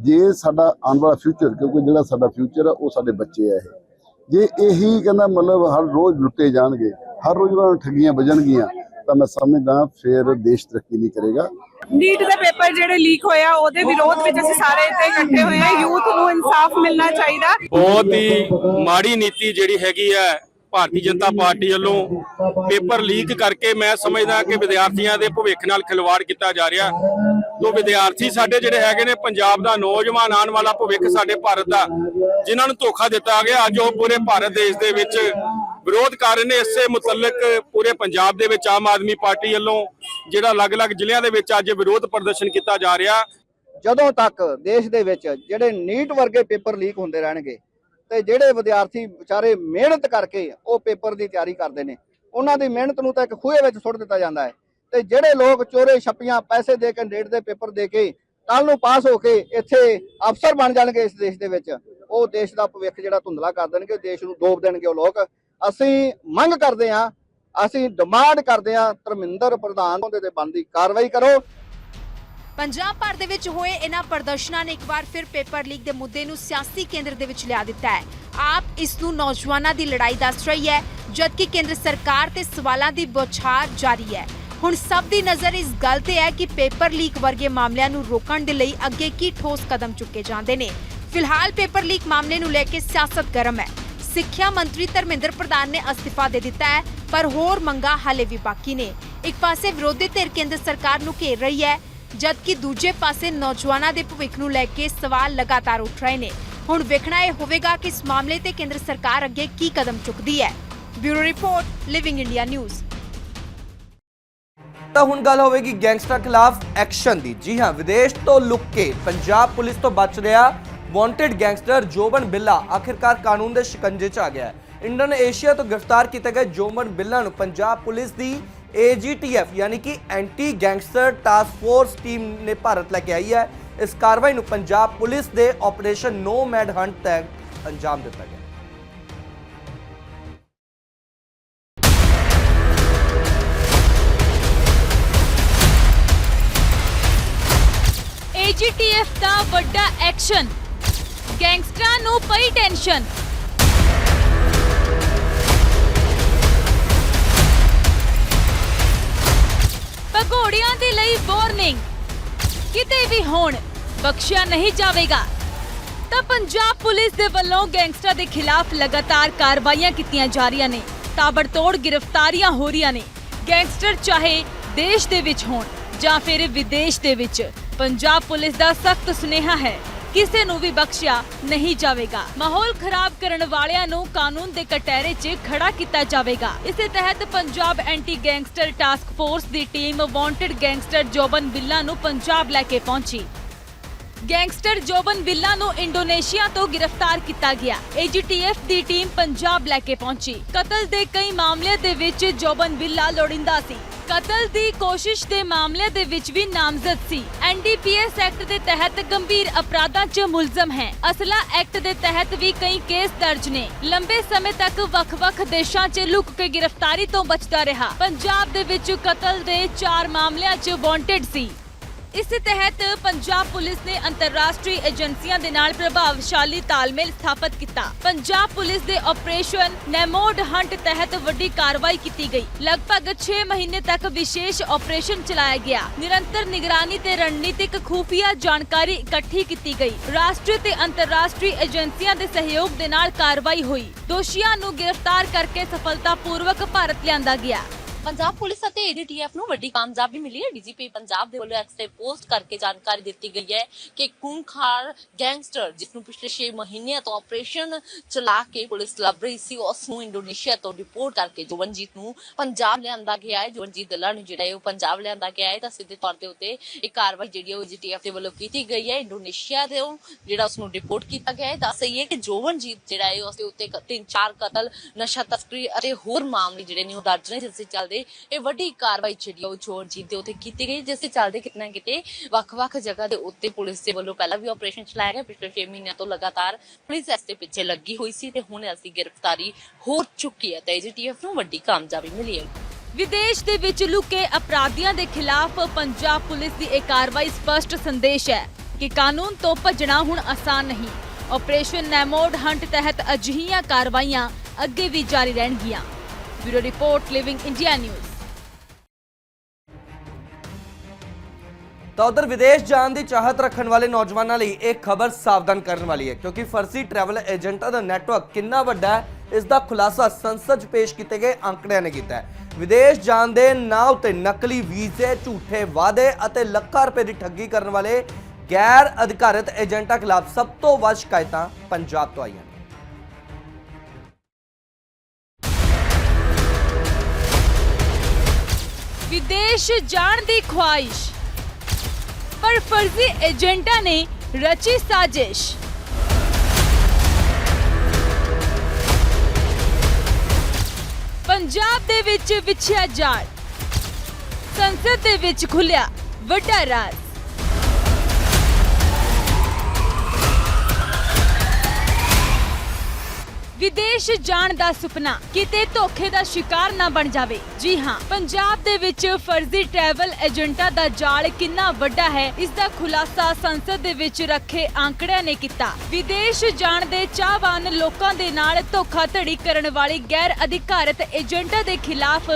ਜੇ ਸਾਡਾ ਆਉਣ ਵਾਲਾ ਫਿਊਚਰ, ਕਿਉਂਕਿ ਜਿਹੜਾ ਸਾਡਾ ਫਿਊਚਰ ਆ ਉਹ ਸਾਡੇ ਬੱਚੇ ਆ, ਜੇ ਇਹੀ ਕਹਿੰਦਾ ਮਤਲਬ ਹਰ ਰੋਜ਼ ਲੁੱਟੇ ਜਾਣਗੇ, ਹਰ ਰੋਜ਼ ਉਹਨਾਂ ਨੂੰ ਠੱਗੀਆਂ ਵੱਜਣਗੀਆਂ, ਤਾਂ ਮੈਂ ਸਮਝਦਾ ਫਿਰ ਦੇਸ਼ ਤਰੱਕੀ ਨਹੀਂ ਕਰੇਗਾ। ਨੀਟ ਦੇ ਪੇਪਰ ਜਿਹੜੇ ਲੀਕ ਹੋਇਆ ਉਹਦੇ ਵਿਰੋਧ ਵਿੱਚ ਅਸੀਂ ਸਾਰੇ ਇੱਥੇ ਇਕੱਠੇ ਹੋਏ ਹਾਂ। ਯੂਥ ਨੂੰ ਇਨਸਾਫ ਮਿਲਣਾ ਚਾਹੀਦਾ। ਬਹੁਤ ਹੀ ਮਾੜੀ ਨੀਤੀ ਜਿਹੜੀ ਹੈਗੀ ਹੈ ਭਾਰਤੀ ਜਨਤਾ ਪਾਰਟੀ ਵੱਲੋਂ ਪੇਪਰ ਲੀਕ ਕਰਕੇ, ਮੈਂ ਸਮਝਦਾ ਕਿ ਵਿਦਿਆਰਥੀਆਂ ਦੇ ਭਵਿੱਖ ਨਾਲ ਖਿਲਵਾੜ ਕੀਤਾ ਜਾ ਰਿਹਾ। ਤੋਂ ਵਿਦਿਆਰਥੀ ਸਾਡੇ ਜਿਹੜੇ ਹੈਗੇ ਨੇ, ਪੰਜਾਬ ਦਾ ਨੌਜਵਾਨ ਆਉਣ ਵਾਲਾ ਭਵਿੱਖ ਸਾਡੇ ਭਾਰਤ ਦਾ, ਜਿਨ੍ਹਾਂ ਨੂੰ ਧੋਖਾ ਦਿੱਤਾ ਗਿਆ, ਅੱਜ ਉਹ ਪੂਰੇ ਭਾਰਤ ਦੇਸ਼ ਦੇ ਵਿੱਚ ਵਿਰੋਧ ਕਰ ਰਹੇ ਨੇ। ਇਸੇ ਮੁਤਲਕ ਪੂਰੇ ਪੰਜਾਬ ਦੇ ਵਿੱਚ ਆਮ ਆਦਮੀ ਪਾਰਟੀ ਵੱਲੋਂ ਜਿਹੜਾ ਅਲੱਗ-ਅਲੱਗ ਜ਼ਿਲ੍ਹਿਆਂ ਦੇ ਵਿੱਚ ਅੱਜ ਵਿਰੋਧ ਪ੍ਰਦਰਸ਼ਨ ਕੀਤਾ ਜਾ ਰਿਹਾ। ਜਦੋਂ ਤੱਕ ਦੇਸ਼ ਦੇ ਵਿੱਚ ਜਿਹੜੇ ਨੀਟ ਵਰਗੇ ਪੇਪਰ ਲੀਕ ਹੁੰਦੇ ਰਹਿਣਗੇ ਤੇ ਜਿਹੜੇ ਵਿਦਿਆਰਥੀ ਵਿਚਾਰੇ ਮਿਹਨਤ ਕਰਕੇ ਉਹ ਪੇਪਰ ਦੀ ਤਿਆਰੀ ਕਰਦੇ ਨੇ, ਉਹਨਾਂ ਦੀ ਮਿਹਨਤ ਨੂੰ ਤਾਂ ਇੱਕ ਖੂਹੇ ਵਿੱਚ ਸੁੱਟ ਦਿੱਤਾ ਜਾਂਦਾ ਹੈ। ਤੇ ਜਿਹੜੇ ਲੋਕ ਚੋਰੇ ਛੱਪੀਆਂ ਪੈਸੇ ਦੇ ਕੇ ਨੀਟ ਦੇ ਪੇਪਰ ਦੇ ਕੇ ਕੱਲ ਨੂੰ ਪਾਸ ਹੋ ਕੇ ਇੱਥੇ ਅਫਸਰ ਬਣ ਜਾਣਗੇ ਇਸ ਦੇਸ਼ ਦੇ ਵਿੱਚ, ਉਹ ਦੇਸ਼ ਦਾ ਭਵਿੱਖ ਜਿਹੜਾ ਧੁੰਦਲਾ ਕਰ ਦੇਣਗੇ, ਦੇਸ਼ ਨੂੰ ਡੋਬ ਦੇਣਗੇ ਉਹ ਲੋਕ। ਅਸੀਂ ਮੰਗ ਕਰਦੇ ਹਾਂ, ਅਸੀਂ ਡਿਮਾਂਡ ਕਰਦੇ ਹਾਂ, ਧਰਮਿੰਦਰ ਪ੍ਰਧਾਨ ਦੇ ਬਣਦੀ ਕਾਰਵਾਈ ਕਰੋ। ਪੰਜਾਬ ਭਰ ਦੇ ਵਿੱਚ ਹੋਏ ਇਹਨਾਂ ਪ੍ਰਦਰਸ਼ਨਾਂ ਨੇ ਇੱਕ ਵਾਰ ਫਿਰ ਪੇਪਰ ਲੀਕ ਦੇ ਮੁੱਦੇ ਨੂੰ ਸਿਆਸੀ ਕੇਂਦਰ ਦੇ ਵਿੱਚ ਲਿਆ ਦਿੱਤਾ ਹੈ। ਆਪ ਇਸ ਨੂੰ ਨੌਜਵਾਨਾਂ ਦੀ ਲੜਾਈ ਦੱਸ ਰਹੀ ਹੈ, ਜਦਕਿ ਕੇਂਦਰ ਸਰਕਾਰ ਤੇ ਸਵਾਲਾਂ ਦੀ ਬੌਛਾਰ ਜਾਰੀ ਹੈ। ਹੁਣ ਸਭ ਦੀ ਨਜ਼ਰ ਇਸ ਗੱਲ ਤੇ ਹੈ ਕਿ ਪੇਪਰ ਲੀਕ ਵਰਗੇ ਮਾਮਲਿਆਂ ਨੂੰ ਰੋਕਣ ਦੇ ਲਈ ਅੱਗੇ ਕੀ ਠੋਸ ਕਦਮ ਚੁੱਕੇ ਜਾਂਦੇ ਨੇ। ਫਿਲਹਾਲ ਪੇਪਰ ਲੀਕ ਮਾਮਲੇ ਨੂੰ ਲੈ ਕੇ ਸਿਆਸਤ ਗਰਮ ਹੈ। ਸਿੱਖਿਆ ਮੰਤਰੀ ਧਰਮਿੰਦਰ ਪ੍ਰਧਾਨ ਨੇ ਅਸਤੀਫਾ ਦੇ ਦਿੱਤਾ ਹੈ, ਪਰ ਹੋਰ ਮੰਗਾਂ ਹਾਲੇ ਵੀ ਬਾਕੀ ਨੇ। ਇੱਕ ਪਾਸੇ ਵਿਰੋਧੀ ਧਿਰ ਕੇਂਦਰ ਸਰਕਾਰ ਨੂੰ ਘੇਰ ਰਹੀ ਹੈ, ਜਦਕਿ ਦੂਜੇ ਪਾਸੇ ਨੌਜਵਾਨਾਂ ਦੇ ਭਵਿੱਖ ਨੂੰ ਲੈ ਕੇ ਸਵਾਲ ਲਗਾਤਾਰ ਉੱਠ ਰਹੇ ਨੇ। ਹੁਣ ਵੇਖਣਾ ਇਹ ਹੋਵੇਗਾ ਕਿ ਇਸ ਮਾਮਲੇ ਤੇ ਕੇਂਦਰ ਸਰਕਾਰ ਅੱਗੇ ਕੀ ਕਦਮ ਚੁੱਕਦੀ ਹੈ। Bureau report, living India news. ਤਾਂ ਹੁਣ ਗੱਲ ਹੋਵੇਗੀ ਗੈਂਗਸਟਰ ਖਿਲਾਫ ਐਕਸ਼ਨ ਦੀ। ਜੀ ਹਾਂ, ਵਿਦੇਸ਼ ਤੋਂ ਲੁੱਕ ਕੇ ਪੰਜਾਬ ਪੁਲਿਸ ਤੋਂ ਬਚ ਰਿਹਾ ਵਾਂਟਡ ਗੈਂਗਸਟਰ ਜੋਬਨ ਬਿੱਲਾ ਆਖਿਰਕਾਰ ਕਾਨੂੰਨ ਦੇ ਸ਼ਿਕੰਜੇ 'ਚ ਆ ਗਿਆ ਹੈ। ਇੰਡੋਨੇਸ਼ੀਆ ਤੋਂ ਗ੍ਰਿਫਤਾਰ ਕੀਤੇ ਗਏ ਜੋਬਨ ਬਿੱਲਾ ਨੂੰ ਪੰਜਾਬ ਪੁਲਿਸ ਦੀ AGTF यानी कि anti gangster task force team ने भारत लेके आई है। इस कार्रवाई ਨੂੰ पंजाब पुलिस के ऑपरेशन नोमैड हंट तहत अंजाम दिता गया। AGTF ਦਾ ਵੱਡਾ ਐਕਸ਼ਨ, ਗੈਂਗਸਟਰਾਂ ਨੂੰ ਪਈ ਟੈਨਸ਼ਨ। ਭਗੌੜਿਆਂ ਦੇ ਲਈ ਵਾਰਨਿੰਗ, ਕਿਤੇ ਵੀ ਹੋਣ ਬਖਸ਼ਿਆ ਨਹੀਂ ਜਾਵੇਗਾ। ਤਾਂ ਪੰਜਾਬ ਪੁਲਿਸ ਦੇ ਵੱਲੋਂ ਗੈਂਗਸਟਰਾਂ ਦੇ ਖਿਲਾਫ ਲਗਾਤਾਰ ਕਾਰਵਾਈਆਂ ਕੀਤੀਆਂ ਜਾ ਰਹੀਆਂ ਨੇ, ਤਾਬੜਤੋੜ ਗ੍ਰਿਫਤਾਰੀਆਂ ਹੋ ਰਹੀਆਂ ਨੇ। ਗੈਂਗਸਟਰ ਚਾਹੇ ਦੇਸ਼ ਦੇ ਵਿੱਚ ਹੋਣ ਜਾਂ ਫਿਰ ਵਿਦੇਸ਼ ਦੇ ਵਿੱਚ, ਪੰਜਾਬ ਪੁਲਿਸ ਦਾ ਸਖਤ ਸੁਨੇਹਾ ਹੈ, ਕਿਸੇ ਨੂੰ ਵੀ ਬਖਸ਼ਿਆ ਨਹੀਂ ਜਾਵੇਗਾ। ਮਾਹੌਲ ਖਰਾਬ ਕਰਨ ਵਾਲਿਆਂ ਨੂੰ ਕਾਨੂੰਨ ਦੇ ਕਟਹਿਰੇ 'ਚ ਖੜਾ ਕੀਤਾ ਜਾਵੇਗਾ। ਇਸੇ ਤਹਿਤ Punjab anti gangster task force ਦੀ ਟੀਮ ਵਾਂਟਡ ਗੈਂਗਸਟਰ ਜੋਬਨ ਬਿੱਲਾ ਨੂੰ ਪੰਜਾਬ ਲੈ ਕੇ ਪਹੁੰਚੀ। ਗੈਂਗਸਟਰ ਜੋਬਨ ਬਿੱਲਾ ਨੂੰ ਇੰਡੋਨੇਸ਼ੀਆ ਤੋਂ ਗ੍ਰਿਫਤਾਰ ਕੀਤਾ ਗਿਆ। AGTF ਦੀ ਟੀਮ ਪੰਜਾਬ ਲੈ ਕੇ ਪਹੁੰਚੀ। ਕਤਲ ਦੇ ਕਈ ਮਾਮਲਿਆਂ ਦੇ ਵਿੱਚ ਜੋਬਨ ਬਿੱਲਾ ਲੋੜਿੰਦਾ ਸੀ। ਕਤਲ ਦੀ ਕੋਸ਼ਿਸ਼ ਦੇ ਮਾਮਲੇ ਦੇ ਵਿੱਚ ਵੀ ਨਾਮਜ਼ਦ ਸੀ। NDPS ਐਕਟ ਦੇ ਤਹਿਤ ਗੰਭੀਰ ਅਪਰਾਧਾਂ 'ਚ ਮੁਲਜ਼ਮ ਹੈ। ਅਸਲਾ ਐਕਟ ਦੇ ਤਹਿਤ ਵੀ ਕਈ ਕੇਸ ਦਰਜ ਨੇ। ਲੰਬੇ ਸਮੇਂ ਤੱਕ ਵੱਖ-ਵੱਖ ਦੇਸ਼ਾਂ 'ਚ ਲੁਕ ਕੇ ਗ੍ਰਿਫਤਾਰੀ ਤੋਂ ਬਚਦਾ ਰਿਹਾ। ਪੰਜਾਬ ਦੇ ਵਿੱਚ ਕਤਲ ਦੇ 4 ਮਾਮਲਿਆਂ 'ਚ ਵਾਂਟਡ ਸੀ। ਇਸੇ ਤਹਿਤ ਪੰਜਾਬ ਪੁਲਿਸ ਨੇ ਅੰਤਰਰਾਸ਼ਟਰੀ ਏਜੰਸੀਆਂ ਦੇ ਨਾਲ ਪ੍ਰਭਾਵਸ਼ਾਲੀ ਤਾਲਮੇਲ ਸਥਾਪਿਤ ਕੀਤਾ। ਪੰਜਾਬ ਪੁਲਿਸ ਦੇ ਆਪਰੇਸ਼ਨ ਨੈਮੋਡ ਹੰਟ ਤਹਿਤ ਵੱਡੀ ਕਾਰਵਾਈ ਕੀਤੀ ਗਈ। ਲਗਭਗ 6 ਮਹੀਨੇ ਤੱਕ ਵਿਸ਼ੇਸ਼ ਆਪਰੇਸ਼ਨ ਚਲਾਇਆ ਗਿਆ। ਨਿਰੰਤਰ ਨਿਗਰਾਨੀ ਤੇ ਰਣਨੀਤਿਕ ਖੂਫੀਆ ਜਾਣਕਾਰੀ ਇਕੱਠੀ ਕੀਤੀ ਗਈ। ਰਾਸ਼ਟਰੀ ਤੇ ਅੰਤਰਰਾਸ਼ਟਰੀ ਏਜੰਸੀਆਂ ਦੇ ਸਹਿਯੋਗ ਦੇ ਨਾਲ ਕਾਰਵਾਈ ਹੋਈ। ਦੋਸ਼ੀਆਂ ਨੂੰ ਗ੍ਰਿਫਤਾਰ ਕਰਕੇ ਸਫਲਤਾਪੂਰਵਕ ਭਾਰਤ ਲਿਆਂਦਾ ਗਿਆ। ਪੰਜਾਬ ਪੁਲਿਸ ਅਤੇ AGTF ਨੂੰ ਵੱਡੀ ਕਾਮਯਾਬੀ ਮਿਲੀ ਹੈ। DGP ਪੰਜਾਬ ਦੇ ਵੱਲੋਂ ਐਕਸ ਤੇ ਪੋਸਟ ਕਰਕੇ ਜਾਣਕਾਰੀ ਦਿੱਤੀ ਗਈ ਹੈ ਕਿ ਖੂਨਖਾਰ ਗੈਂਗਸਟਰ ਜਿਸ ਨੂੰ ਪਿਛਲੇ 6 ਮਹੀਨਿਆਂ ਤੋਂ ਆਪਰੇਸ਼ਨ ਚਲਾ ਕੇ ਪੁਲਿਸ ਲੱਭ ਰਹੀ ਸੀ, ਉਸ ਨੂੰ ਇੰਡੋਨੇਸ਼ੀਆ ਤੋਂ ਰਿਪੋਰਟ ਕਰਕੇ ਜੋਬਨਜੀਤ ਨੂੰ ਪੰਜਾਬ ਲਿਆਂਦਾ ਗਿਆ ਹੈ। ਜੋਬਨਜੀਤ ਦੱਲਾ ਨੂੰ ਜਿਹੜਾ ਹੈ ਉਹ ਪੰਜਾਬ ਲਿਆਂਦਾ ਗਿਆ ਹੈ ਤਾਂ ਸਿੱਧੇ ਤੌਰ ਤੇ ਉੱਤੇ ਇਹ ਕਾਰਵਾਈ ਜਿਹੜੀ ਉਹ AGTF ਦੇ ਵੱਲੋਂ ਕੀਤੀ ਗਈ ਹੈ। ਇੰਡੋਨੇਸ਼ੀਆ ਦੇ ਜਿਹੜਾ ਉਸ ਨੂੰ ਰਿਪੋਰਟ ਕੀਤਾ ਗਿਆ ਹੈ। ਦੱਸ ਸਹੀ ਹੈ ਕਿ ਜੋਬਨਜੀਤ ਜਿਹੜਾ ਹੈ ਉਸ ਦੇ ਉੱਤੇ 3-4 ਕਤਲ, ਨਸ਼ਾ ਤਸਕਰੀ ਅਤੇ ਹੋਰ ਮਾਮਲੇ ਜਿਹੜੇ ਨੇ ਉਹ ਦਰਜ ਨੇ, ਜਿਸ ਦੇ ਚੱਲਦੇ ਇਹ ਵੱਡੀ ਕਾਰਵਾਈ ਜਿਹੜੀ ਉਹ ਜੋਬਨਜੀਤ ਦੇ ਉੱਤੇ ਕੀਤੀ ਗਈ, ਜਿਸ ਦੇ ਚੱਲਦੇ ਕਿਤੇ ਨਾ ਕਿਤੇ ਵੱਖ-ਵੱਖ ਜਗ੍ਹਾ ਦੇ ਉੱਤੇ ਪੁਲਿਸ ਦੇ ਵੱਲੋਂ ਪਹਿਲਾਂ ਵੀ ਆਪਰੇਸ਼ਨ ਚਲਾਇਆ ਗਿਆ। ਪਿਛਲੇ 6 ਮਹੀਨਿਆਂ ਤੋਂ ਲਗਾਤਾਰ ਪੁਲਿਸ ਇਸ ਦੇ ਪਿੱਛੇ ਲੱਗੀ ਹੋਈ ਸੀ ਤੇ ਹੁਣ ਅਸੀਂ ਗ੍ਰਿਫਤਾਰੀ ਹੋ ਚੁੱਕੀ ਹੈ ਤੇ AGTF ਨੂੰ ਵੱਡੀ ਕਾਮਯਾਬੀ ਮਿਲੀ ਹੈ। ਵਿਦੇਸ਼ ਦੇ ਵਿੱਚ ਲੁਕੇ ਅਪਰਾਧੀਆਂ ਦੇ ਖਿਲਾਫ ਪੰਜਾਬ ਪੁਲਿਸ ਦੀ ਇਹ ਕਾਰਵਾਈ ਸਪਸ਼ਟ ਸੰਦੇਸ਼ ਹੈ ਕਿ ਕਾਨੂੰਨ ਤੋਂ ਭੱਜਣਾ ਹੁਣ ਆਸਾਨ ਨਹੀਂ। ਆਪਰੇਸ਼ਨ ਨੈਮੋਡ ਹੰਟ ਤਹਿਤ ਅਜਿਹੀਆਂ ਕਾਰਵਾਈਆਂ ਅੱਗੇ ਵੀ ਜਾਰੀ ਰਹਿਣਗੀਆਂ। Bureau report, living India news. ਤਾਂ ਉਧਰ ਵਿਦੇਸ਼ ਜਾਣ ਦੀ ਚਾਹਤ ਰੱਖਣ ਵਾਲੇ ਨੌਜਵਾਨਾਂ ਲਈ ਇਹ ਖਬਰ ਸਾਵਧਾਨ ਕਰਨ ਵਾਲੀ ਹੈ, ਕਿਉਂਕਿ ਫਰਜ਼ੀ ਟਰੈਵਲ ਏਜੰਟਾਂ ਦਾ ਨੈਟਵਰਕ ਕਿੰਨਾ ਵੱਡਾ ਹੈ ਇਸ ਦਾ ਖੁਲਾਸਾ ਸੰਸਦ 'ਚ ਪੇਸ਼ ਕੀਤੇ ਗਏ ਅੰਕੜਿਆਂ ਨੇ ਕੀਤਾ ਹੈ। ਵਿਦੇਸ਼ ਜਾਣ ਦੇ ਨਾਂ ਉੱਤੇ ਨਕਲੀ ਵੀਜ਼ੇ, ਝੂਠੇ ਵਾਅਦੇ ਅਤੇ ਲੱਖਾਂ ਰੁਪਏ ਦੀ ਠੱਗੀ ਕਰਨ ਵਾਲੇ ਗੈਰ ਅਧਿਕਾਰਤ ਏਜੰਟਾਂ ਖਿਲਾਫ ਸਭ ਤੋਂ ਵੱਧ ਸ਼ਿਕਾਇਤਾਂ ਪੰਜਾਬ ਤੋਂ ਆਈਆਂ ਨੇ। विदेश जान दी ख्वाहिश पर फर्जी एजेंटा ने रची साजिश। पंजाब दे विच विछिया जाल, संसद दे विच खुलिया वड्डा राज। विदेश जाण दा सुपना किते धोखे दा शिकार ना बन जावे। जी हां, पंजाब दे विच फर्जी ट्रैवल एजेंटा दा जाल किन्ना वड्डा है इस दा खुलासा संसद दे विच रखे आंकड़ियां ने कीता। विदेश जाण दे चाहवान लोकां दे नाल धोखाधड़ी करन वाली गैर अधिकारित एजेंटां दे खिलाफ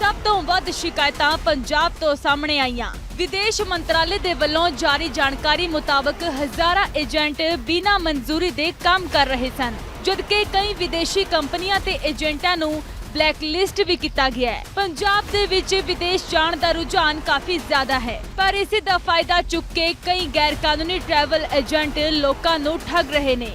सब तो वध शिकायतां पंजाब तो सामने आईयां। विदेश मंत्रालय दे वल्लों जारी जानकारी मुताबक हजारां एजेंट बिना मंजूरी दे काम कर रहे सन, जबकि कई विदेशी कंपनियां ते एजेंटां नूं ब्लैकलिस्ट भी किया गया है। पंजाब दे विच विदेश जाण दा रुझान काफी ज्यादा है, पर इस दा फायदा चुक के कई गैर कानूनी ट्रैवल एजेंट लोकां नूं ठग रहे ने।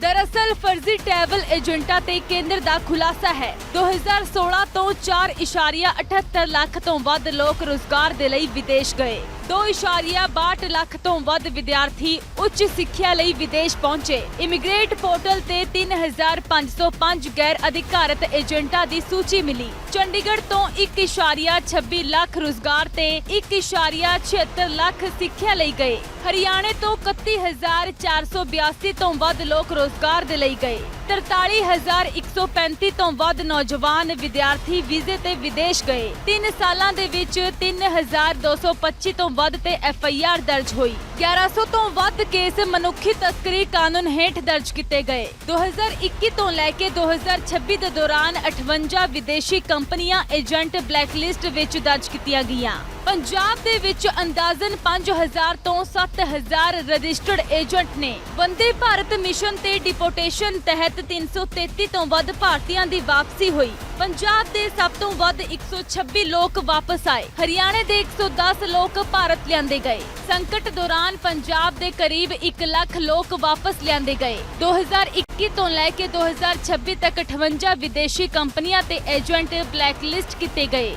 दरअसल फर्जी ट्रैवल एजेंटा ते केंद्र दा खुलासा है 2016 तो 4.78 लाख तो वध लोग रोजगार दे लई विदेश गए। 2.62 लाख तो वध विद्यार्थी उच्च सिक्ख्या लई विदेश पहुंचे। इमिग्रेट पोर्टल ते 3505 गैर अधिकारित एजेंटा दी सूची मिली। चंडीगढ़ तो 1.26 लाख रोजगार ते 1.76 लाख सिक्ख्या लई गए। हरियाणे तो 31,482 तो वध लोग रोजगार दे लई गए। 43,135 तो वध नौजवान विद्यार्थी वीजे ते विदेश गए। 3 सालां दे विच 3,225 तो वध ते FIR दर्ज हुई। 1100 तो वध केस मनुखी तस्करी कानून हेठ दर्ज किए गए। 2021 तो लैके 2026 दे दौरान 58 विदेशी कंपनियां एजेंट ब्लैकलिस्ट विच दर्ज कीतियां गईयां। पंजाब दे विच अंदाजन 5,000 तो 7,000 रजिस्टर्ड एजेंट ने। वंदे भारत मिशन ते डिपोटेशन तहत 333 तो वध भारतीयां दी वापसी हुई। पंजाब दे सब तो वध 126 लोग वापस आए। हरियाणे दे 110 लोग भारत लियांदे गए। संकट दौरान पंजाब दे करीब 1 लाख लोग वापस लियांदे गए। 2021 तो लैके 2026 तक 58 विदेशी कंपनियां ते एजेंट ब्लैकलिस्ट किए गए।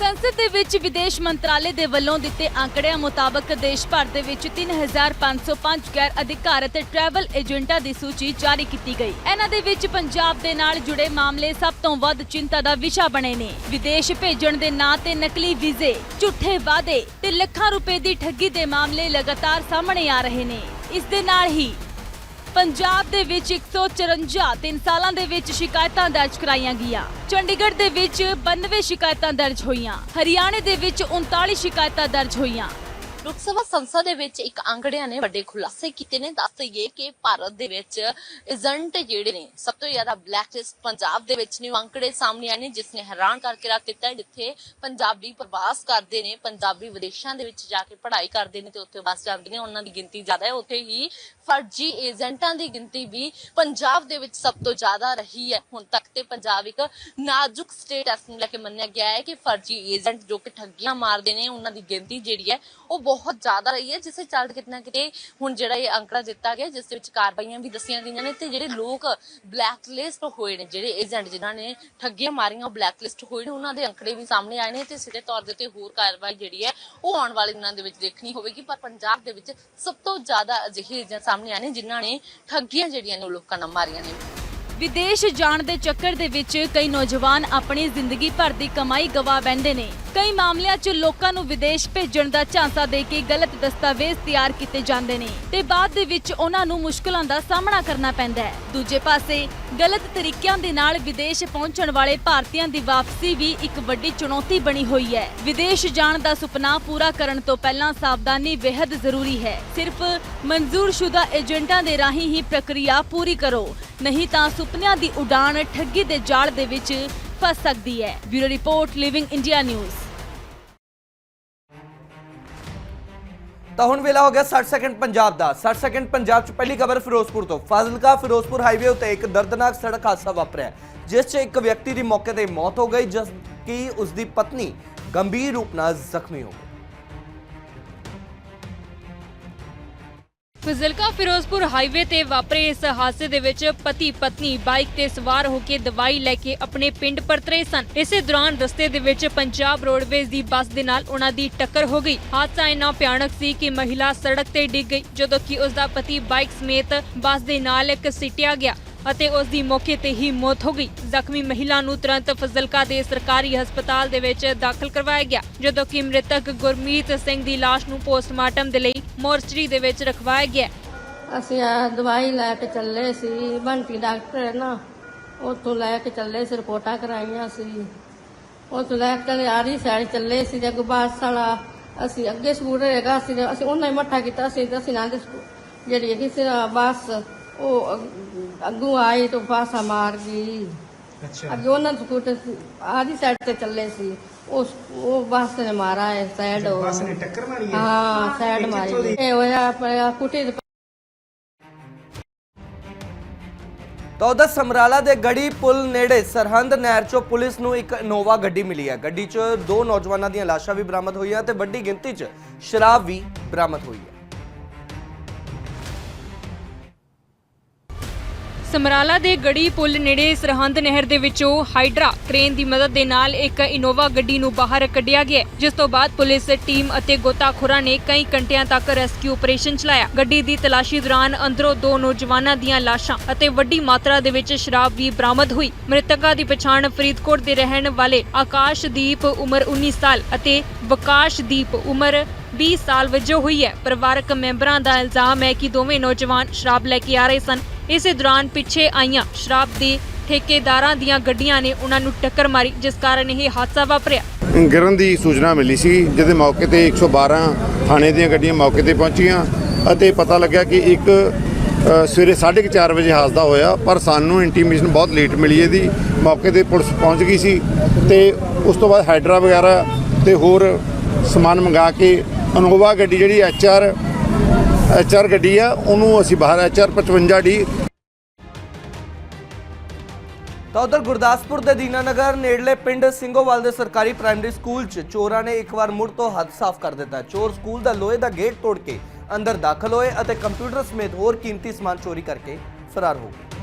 ਸੰਸਦ ਦੇ ਵਿੱਚ ਵਿਦੇਸ਼ ਮੰਤਰਾਲੇ ਦੇ ਵੱਲੋਂ ਦਿੱਤੇ ਅੰਕੜਿਆਂ ਮੁਤਾਬਕ ਦੇਸ਼ ਭਰ ਦੇ ਵਿੱਚ 3505 ਗੈਰ ਅਧਿਕਾਰਤ ਟਰੈਵਲ ਏਜੰਟਾਂ ਦੀ ਸੂਚੀ ਜਾਰੀ ਕੀਤੀ ਗਈ। ਇਹਨਾਂ ਦੇ ਵਿੱਚ ਪੰਜਾਬ ਦੇ ਨਾਲ ਜੁੜੇ ਮਾਮਲੇ ਸਭ ਤੋਂ ਵੱਧ ਚਿੰਤਾ ਦਾ ਵਿਸ਼ਾ ਬਣੇ ਨੇ। ਵਿਦੇਸ਼ ਭੇਜਣ ਦੇ ਨਾਂ ਤੇ ਨਕਲੀ ਵੀਜ਼ੇ, ਝੂਠੇ ਵਾਅਦੇ ਤੇ ਲੱਖਾਂ ਰੁਪਏ ਦੀ ਠੱਗੀ ਦੇ ਮਾਮਲੇ ਲਗਾਤਾਰ ਸਾਹਮਣੇ ਆ ਰਹੇ ਨੇ। ਇਸ ਦੇ ਨਾਲ ਹੀ ਪੰਜਾਬ ਦੇ ਵਿੱਚ 154 3 ਸਾਲਾਂ ਦੇ ਵਿੱਚ ਸ਼ਿਕਾਇਤਾਂ ਦਰਜ ਕਰਾਈਆਂ ਗਈਆਂ। ਚੰਡੀਗੜ੍ਹ ਦੇ ਵਿੱਚ 92 ਸ਼ਿਕਾਇਤਾਂ ਦਰਜ ਹੋਈਆਂ। ਹਰਿਆਣੇ ਦੇ ਵਿੱਚ 39 ਸ਼ਿਕਾਇਤਾਂ ਦਰਜ ਹੋਈਆਂ। ਲੋਕ ਸਭਾ ਸੰਸਦ ਦੇ ਵਿੱਚ ਇੱਕ ਅੰਕੜਿਆਂ ਨੇ ਵੱਡੇ ਖੁਲਾਸੇ ਕੀਤੇ ਨੇ। ਦੱਸ ਦਈਏ ਕਿ ਭਾਰਤ ਦੇ ਵਿੱਚ ਏਜੰਟ ਜਿਹੜੇ ਨੇ ਸਭ ਤੋਂ ਜ਼ਿਆਦਾ ਬਲੈਕਲਿਸਟ ਪੰਜਾਬ ਦੇ ਵਿੱਚ ਨੇ। ਅੰਕੜੇ ਸਾਹਮਣੇ ਆਏ ਨੇ ਜਿਸ ਨੇ ਹੈਰਾਨ ਕਰਕੇ ਰੱਖ ਦਿੱਤਾ ਹੈ। ਜਿੱਥੇ ਪੰਜਾਬੀ ਪ੍ਰਵਾਸ ਕਰਦੇ ਨੇ, ਪੰਜਾਬੀ ਵਿਦੇਸ਼ਾਂ ਦੇ ਵਿੱਚ ਜਾ ਕੇ ਪੜ੍ਹਾਈ ਕਰਦੇ ਨੇ ਤੇ ਉੱਥੇ ਵਸ ਜਾਂਦੇ ਨੇ, ਉਹਨਾਂ ਦੀ ਗਿਣਤੀ ਜ਼ਿਆਦਾ ਹੈ। ਉੱਥੇ ਹੀ ਫਰਜ਼ੀ ਏਜੰਟਾਂ ਦੀ ਗਿਣਤੀ ਵੀ ਪੰਜਾਬ ਦੇ ਵਿੱਚ ਸਭ ਤੋਂ ਜ਼ਿਆਦਾ ਰਹੀ ਹੈ। ਹੁਣ ਤੱਕ ਤੇ ਪੰਜਾਬ ਇੱਕ ਨਾਜ਼ੁਕ ਸਟੇਟ ਇਸ ਨੂੰ ਲੈ ਕੇ ਮੰਨਿਆ ਗਿਆ ਹੈ ਕਿ ਫਰਜ਼ੀ ਏਜੰਟ ਜੋ ਕਿ ਠੱਗੀਆਂ ਮਾਰਦੇ ਨੇ ਉਹਨਾਂ ਦੀ ਗਿਣਤੀ ਜਿਹੜੀ ਹੈ ਉਹ ਬਹੁਤ ਜ਼ਿਆਦਾ ਰਹੀ ਹੈ। ਜਿਸ ਦੇ ਚੱਲਦੇ ਕਿਤੇ ਨਾ ਕਿਤੇ ਹੁਣ ਜਿਹੜਾ ਇਹ ਅੰਕੜਾ ਦਿੱਤਾ ਗਿਆ ਜਿਸ ਦੇ ਵਿੱਚ ਕਾਰਵਾਈਆਂ ਵੀ ਦੱਸੀਆਂ ਗਈਆਂ ਨੇ ਤੇ ਜਿਹੜੇ ਲੋਕ ਬਲੈਕਲਿਸਟ ਹੋਏ ਨੇ, ਜਿਹੜੇ ਏਜੰਟ ਜਿਨ੍ਹਾਂ ਨੇ ਠੱਗੀਆਂ ਮਾਰੀਆਂ ਉਹ ਬਲੈਕਲਿਸਟ ਹੋਏ ਨੇ, ਉਹਨਾਂ ਦੇ ਅੰਕੜੇ ਵੀ ਸਾਹਮਣੇ ਆਏ ਨੇ ਤੇ ਸਿੱਧੇ ਤੌਰ ਦੇ ਉੱਤੇ ਹੋਰ ਕਾਰਵਾਈ ਜਿਹੜੀ ਹੈ ਉਹ ਆਉਣ ਵਾਲੇ ਦਿਨਾਂ ਦੇ ਵਿੱਚ ਦੇਖਣੀ ਹੋਵੇਗੀ। ਪਰ ਪੰਜਾਬ ਦੇ ਵਿੱਚ ਸਭ ਤੋਂ ਜ਼ਿਆਦਾ ਅਜਿਹੇ ਏਜੰਟ ਸਾਹਮਣੇ ਆਏ ਨੇ ਜਿਨ੍ਹਾਂ ਨੇ ਠੱਗੀਆਂ ਜਿਹੜੀਆਂ ਨੇ ਉਹ ਲੋਕਾਂ ਨਾਲ ਮਾਰੀਆਂ ਨੇ। ਵਿਦੇਸ਼ ਜਾਣ ਦੇ ਚੱਕਰ ਦੇ ਵਿੱਚ ਕਈ ਨੌਜਵਾਨ ਆਪਣੀ ਜ਼ਿੰਦਗੀ ਭਰ ਦੀ ਕਮਾਈ ਗਵਾ ਬੈਠਦੇ ਨੇ। ਕਈ ਮਾਮਲਿਆਂ 'ਚ ਲੋਕਾਂ ਨੂੰ ਵਿਦੇਸ਼ ਭੇਜਣ ਦਾ ਝਾਂਸਾ ਦੇ ਕੇ ਗਲਤ ਦਸਤਾਵੇਜ਼ ਤਿਆਰ ਕੀਤੇ ਜਾਂਦੇ ਨੇ ਤੇ ਬਾਅਦ ਦੇ ਵਿੱਚ ਉਹਨਾਂ ਨੂੰ ਮੁਸ਼ਕਲਾਂ ਦਾ ਸਾਹਮਣਾ ਕਰਨਾ ਪੈਂਦਾ ਹੈ। ਦੂਜੇ ਪਾਸੇ ਗਲਤ ਤਰੀਕਿਆਂ ਦੇ ਨਾਲ ਵਿਦੇਸ਼ ਪਹੁੰਚਣ ਵਾਲੇ ਭਾਰਤੀਆਂ ਦੀ ਵਾਪਸੀ ਵੀ ਇੱਕ ਵੱਡੀ ਚੁਣੌਤੀ ਬਣੀ ਹੋਈ ਹੈ। ਵਿਦੇਸ਼ ਜਾਣ ਦਾ ਸੁਪਨਾ ਪੂਰਾ ਕਰਨ ਤੋਂ ਪਹਿਲਾਂ ਸਾਵਧਾਨੀ ਬੇहद ਜ਼ਰੂਰੀ ਹੈ। ਸਿਰਫ ਮਨਜ਼ੂਰਸ਼ੁਦਾ ਏਜੰਟਾਂ ਦੇ ਰਾਹੀਂ ਹੀ ਪ੍ਰਕਿਰਿਆ ਪੂਰੀ ਕਰੋ, ਨਹੀਂ ਤਾਂ ਸੁਪਨਿਆਂ ਦੀ ਉਡਾਨ ਠੱਗੀ ਦੇ ਜਾਲ ਦੇ ਵਿੱਚ ਫਸ ਸਕਦੀ ਹੈ। Bureau report, living India news. ਤਾਂ ਹੁਣ ਵੇਲਾ ਹੋ ਗਿਆ 60 ਸੈਕਿੰਡ ਪੰਜਾਬ ਦਾ। 60 ਸੈਕਿੰਡ ਪੰਜਾਬ 'ਚ ਪਹਿਲੀ ਖਬਰ ਫਿਰੋਜ਼ਪੁਰ ਤੋਂ। ਫਾਜ਼ਿਲਕਾ ਫਿਰੋਜ਼ਪੁਰ ਹਾਈਵੇ ਉੱਤੇ ਇੱਕ ਦਰਦਨਾਕ ਸੜਕ ਹਾਦਸਾ ਵਾਪਰਿਆ ਜਿਸ 'ਚ ਇੱਕ ਵਿਅਕਤੀ ਦੀ ਮੌਕੇ ਤੇ ਮੌਤ ਹੋ ਗਈ ਜਦਕਿ ਉਸ ਦੀ ਪਤਨੀ ਗੰਭੀਰ ਰੂਪ ਨਾਲ ਜ਼ਖਮੀ ਹੋ ਗਈ। ਫਾਜ਼ਿਲਕਾ ਫਿਰੋਜ਼ਪੁਰ ਹਾਈਵੇ ਤੇ ਵਾਪਰੇ ਇਸ ਹਾਦਸੇ ਦੇ ਵਿੱਚ ਪਤੀ ਪਤਨੀ ਬਾਈਕ ਤੇ ਸਵਾਰ ਹੋ ਕੇ ਦਵਾਈ ਲੈ ਕੇ ਆਪਣੇ ਪਿੰਡ ਪਰਤ ਰਹੇ ਸਨ। ਇਸੇ ਦੌਰਾਨ ਰਸਤੇ ਦੇ ਵਿੱਚ ਪੰਜਾਬ ਰੋਡਵੇਜ਼ ਦੀ ਬੱਸ ਦੇ ਨਾਲ ਉਹਨਾਂ ਦੀ ਟੱਕਰ ਹੋ ਗਈ। ਹਾਦਸਾ ਇੰਨਾ ਭਿਆਨਕ ਸੀ ਕਿ ਮਹਿਲਾ ਸੜਕ ਤੇ ਡਿੱਗ ਗਈ ਜਦੋਂ ਕਿ ਉਸ ਦਾ ਪਤੀ ਬਾਈਕ ਸਮੇਤ ਬੱਸ ਦੇ ਨਾਲ ਘਸੀਟਿਆ ਗਿਆ ਅਤੇ ਉਸ ਦੀ ਮੌਕੇ ਤੇ ਹੀ ਮੌਤ ਹੋ ਗਈ। ਜ਼ਖਮੀ ਮਹਿਲਾ ਨੂੰ ਤੁਰੰਤ ਫਾਜ਼ਿਲਕਾ ਦੇ ਸਰਕਾਰੀ ਹਸਪਤਾਲ ਦੇ ਵਿੱਚ ਦਾਖਲ ਕਰਵਾਇਆ ਗਿਆ ਜਦੋਂ ਕਿ ਮ੍ਰਿਤਕ ਗੁਰਮੀਤ ਸਿੰਘ ਦੀ ਲਾਸ਼ ਨੂੰ ਪੋਸਟਮਾਰਟਮ ਦੇ ਲਈ ਮੋਰਚਰੀ ਦੇ ਵਿੱਚ ਰਖਵਾਇਆ ਗਿਆ। ਅਸੀਂ ਦਵਾਈ ਲੈ ਕੇ ਚੱਲੇ ਸੀ, ਬੰਟੀ ਡਾਕਟਰ ਹੈ ਨਾ, ਉੱਥੋਂ ਲੈ ਕੇ ਚੱਲੇ ਸੀ, ਰਿਪੋਰਟਾਂ ਕਰਾਈਆਂ ਸੀ। ਉੱਥੋਂ ਲੈ ਕੇ ਆ ਰਹੀ ਸਾਈਡ ਚੱਲੇ ਸੀ, ਅੱਗੇ ਬੱਸ ਵਾਲਾ ਅਸੀਂ ਅੱਗੇ ਸਕੂਟਰ ਹੈਗਾ ਸੀ, ਅਸੀਂ ਉਹਨਾਂ ਹੀ ਮੱਠਾ ਕੀਤਾ ਸੀ ਤੇ ਅਸੀਂ ਨਾਲ ਜਿਹੜੀ ਹੈਗੀ ਸੀ ਬੱਸ ਉਹ ਅੱਗੋਂ ਆਈ ਤਾਂ ਪਾਸਾ ਮਾਰ ਗਈ। ਅੱਗੇ ਉਹਨਾਂ ਸਕੂਟਰ ਆਦੀ ਸਾਈਡ ਤੇ ਚੱਲੇ ਸੀ, ਉਹ ਬੱਸ ਨੇ ਮਾਰਾ ਹੈ ਸਾਈਡ। ਬੱਸ ਨੇ ਟੱਕਰ ਮਾਰੀ ਹੈ? ਹਾਂ, ਸਾਈਡ ਮਾਰੀ। ਇਹ ਹੋਇਆ ਕੁੱਟੀ ਦੇ। ਤਾਂ ਉਧਰ ਸਮਰਾਲਾ ਦੇ ਗੜੀ ਪੁਲ ਨੇੜੇ ਸਰਹੰਦ ਨਹਿਰ 'ਚੋਂ ਪੁਲਿਸ ਨੂੰ ਇੱਕ ਇਨੋਵਾ ਗੱਡੀ ਮਿਲੀ ਹੈ। ਗੱਡੀ 'ਚ 2 ਨੌਜਵਾਨਾਂ ਦੀਆਂ ਲਾਸ਼ਾਂ ਵੀ ਬਰਾਮਦ ਹੋਈਆਂ ਤੇ ਵੱਡੀ ਗਿਣਤੀ 'ਚ ਸ਼ਰਾਬ ਵੀ ਬਰਾਮਦ ਹੋਈ ਹੈ। ਸਮਰਾਲਾ ਦੇ ਗੜੀ ਪੁਲ ਨੇੜੇ ਸਰਹੰਦ ਨਹਿਰ ਦੇ ਵਿੱਚੋਂ ਹਾਈਡਰਾ ਕ੍ਰੇਨ ਦੀ ਮਦਦ ਦੇ ਨਾਲ ਇੱਕ ਇਨੋਵਾ ਗੱਡੀ ਨੂੰ ਬਾਹਰ ਕੱਢਿਆ ਗਿਆ ਜਿਸ ਤੋਂ ਬਾਅਦ ਪੁਲਿਸ ਟੀਮ ਅਤੇ ਗੋਤਾਖੋਰਾਂ ਨੇ ਕਈ ਘੰਟਿਆਂ ਤੱਕ ਰੈਸਕਿਊ ਆਪਰੇਸ਼ਨ ਚਲਾਇਆ। ਗੱਡੀ ਦੀ ਤਲਾਸ਼ੀ ਦੌਰਾਨ ਅੰਦਰੋਂ 2 ਨੌਜਵਾਨਾਂ ਦੀਆਂ ਲਾਸ਼ਾਂ ਅਤੇ ਵੱਡੀ ਮਾਤਰਾ ਦੇ ਵਿੱਚ ਸ਼ਰਾਬ ਵੀ ਬਰਾਮਦ ਹੋਈ। ਮ੍ਰਿਤਕਾਂ ਦੀ ਪਛਾਣ ਫਰੀਦਕੋਟ ਦੇ ਰਹਿਣ ਵਾਲੇ ਆਕਾਸ਼ਦੀਪ ਉਮਰ 19 ਸਾਲ ਅਤੇ ਵਿਕਾਸ਼ਦੀਪ ਉਮਰ 20 ਸਾਲ ਵਜੋਂ ਹੋਈ ਹੈ। ਪਰਿਵਾਰਕ ਮੈਂਬਰਾਂ ਦਾ ਇਲਜ਼ਾਮ ਹੈ ਕਿ ਦੋਵੇਂ ਨੌਜਵਾਨ ਸ਼ਰਾਬ ਲੈ ਕੇ ਆ ਰਹੇ ਸਨ। ਇਸੇ ਦੌਰਾਨ ਪਿੱਛੇ ਆਈਆਂ ਸ਼ਰਾਬ ਦੇ ਠੇਕੇਦਾਰਾਂ ਦੀਆਂ ਗੱਡੀਆਂ ਨੇ ਉਹਨਾਂ ਨੂੰ ਟੱਕਰ ਮਾਰੀ ਜਿਸ ਕਾਰਨ ਇਹ ਹਾਦਸਾ ਵਾਪਰਿਆ। ਗਿਰਨ ਦੀ ਸੂਚਨਾ ਮਿਲੀ ਸੀ ਜਿਹਦੇ ਮੌਕੇ ਤੇ 112 ਥਾਣੇ ਦੀਆਂ ਗੱਡੀਆਂ ਮੌਕੇ ਤੇ ਪਹੁੰਚੀਆਂ ਅਤੇ ਪਤਾ ਲੱਗਿਆ ਕਿ ਇੱਕ ਸਵੇਰੇ 4:30 ਵਜੇ ਹਾਦਸਾ ਹੋਇਆ, ਪਰ ਸਾਨੂੰ ਇੰਟੀਮੇਸ਼ਨ ਬਹੁਤ ਲੇਟ ਮਿਲੀ। ਇਹਦੀ ਮੌਕੇ ਤੇ ਪੁਲਿਸ ਪਹੁੰਚ ਗਈ ਸੀ ਤੇ ਉਸ ਤੋਂ ਬਾਅਦ ਹਾਈਡਰਾ ਵਗੈਰਾ ਤੇ ਹੋਰ ਸਮਾਨ ਮੰਗਾ ਕੇ ਇਨੋਵਾ ਗੱਡੀ ਜਿਹੜੀ HR ਗੱਡੀ ਆ ਉਹਨੂੰ ਅਸੀਂ ਬਾਹਰ HR 55D। ਤਾਂ ਉਧਰ ਗੁਰਦਾਸਪੁਰ ਦੇ ਦੀਨਾਨਗਰ ਨੇੜਲੇ ਪਿੰਡ ਸਿੰਘੋਵਾਲ ਦੇ ਸਰਕਾਰੀ ਪ੍ਰਾਇਮਰੀ ਸਕੂਲ 'ਚ ਚੋਰਾਂ ਨੇ ਇੱਕ ਵਾਰ ਮੁੜ ਤੋਂ ਹੱਦ ਸਾਫ਼ ਕਰ ਦਿੱਤਾ। ਚੋਰ ਸਕੂਲ ਦਾ ਲੋਹੇ ਦਾ ਗੇਟ ਤੋੜ ਕੇ ਅੰਦਰ ਦਾਖਲ ਹੋਏ ਅਤੇ ਕੰਪਿਊਟਰ ਸਮੇਤ ਹੋਰ ਕੀਮਤੀ ਸਮਾਨ ਚੋਰੀ ਕਰਕੇ ਫਰਾਰ ਹੋ ਗਏ।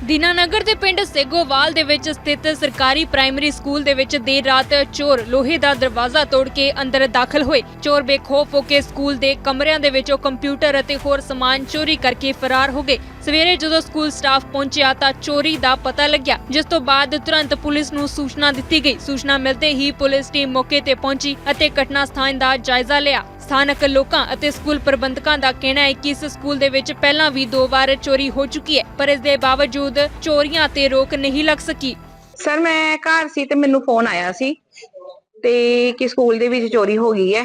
ਦੀਨਾਨਗਰ ਦੇ ਪਿੰਡ ਸੇਗੋਵਾਲ ਦੇ ਵਿੱਚ ਸਥਿਤ ਸਰਕਾਰੀ ਪ੍ਰਾਇਮਰੀ ਸਕੂਲ ਦੇ ਵਿੱਚ ਦੇਰ ਰਾਤ ਚੋਰ ਲੋਹੇ ਦਾ ਦਰਵਾਜ਼ਾ ਤੋੜ ਕੇ ਅੰਦਰ ਦਾਖਲ ਹੋਏ। ਚੋਰ ਬੇਖੌਫ ਹੋ ਕੇ ਸਕੂਲ ਦੇ ਕਮਰਿਆਂ ਦੇ ਵਿੱਚੋਂ ਕੰਪਿਊਟਰ ਅਤੇ ਹੋਰ ਸਮਾਨ ਚੋਰੀ ਕਰਕੇ ਫਰਾਰ ਹੋ ਗਏ। ਸਵੇਰੇ ਜਦੋਂ ਸਕੂਲ ਸਟਾਫ ਪਹੁੰਚਿਆ ਤਾਂ ਚੋਰੀ ਦਾ ਪਤਾ ਲੱਗਿਆ, ਜਿਸ ਤੋਂ ਬਾਅਦ ਤੁਰੰਤ ਪੁਲਿਸ ਨੂੰ ਸੂਚਨਾ ਦਿੱਤੀ ਗਈ। ਸੂਚਨਾ ਮਿਲਦੇ ਹੀ ਪੁਲਿਸ ਟੀਮ ਮੌਕੇ ਤੇ ਪਹੁੰਚੀ ਅਤੇ ਘਟਨਾ ਸਥਾਨ ਦਾ ਜਾਇਜ਼ਾ ਲਿਆ। ਸਥਾਨਕ ਲੋਕਾਂ ਅਤੇ ਸਕੂਲ ਪ੍ਰਬੰਧਕਾਂ ਦਾ ਕਹਿਣਾ ਹੈ ਕਿ ਇਸ ਸਕੂਲ ਦੇ ਵਿੱਚ ਪਹਿਲਾਂ ਵੀ 2 ਵਾਰ ਚੋਰੀ ਹੋ ਚੁੱਕੀ ਹੈ, ਪਰ ਇਸ ਦੇ ਬਾਵਜੂਦ ਚੋਰੀਆਂ ਤੇ ਰੋਕ ਨਹੀਂ ਲੱਗ ਸਕੀ। ਸਰ ਮੈਂ ਘਰ ਸੀ ਤੇ ਮੈਨੂੰ ਫੋਨ ਆਇਆ ਸੀ ਤੇ ਕਿ ਸਕੂਲ ਦੇ ਵਿੱਚ ਚੋਰੀ ਹੋ ਗਈ ਹੈ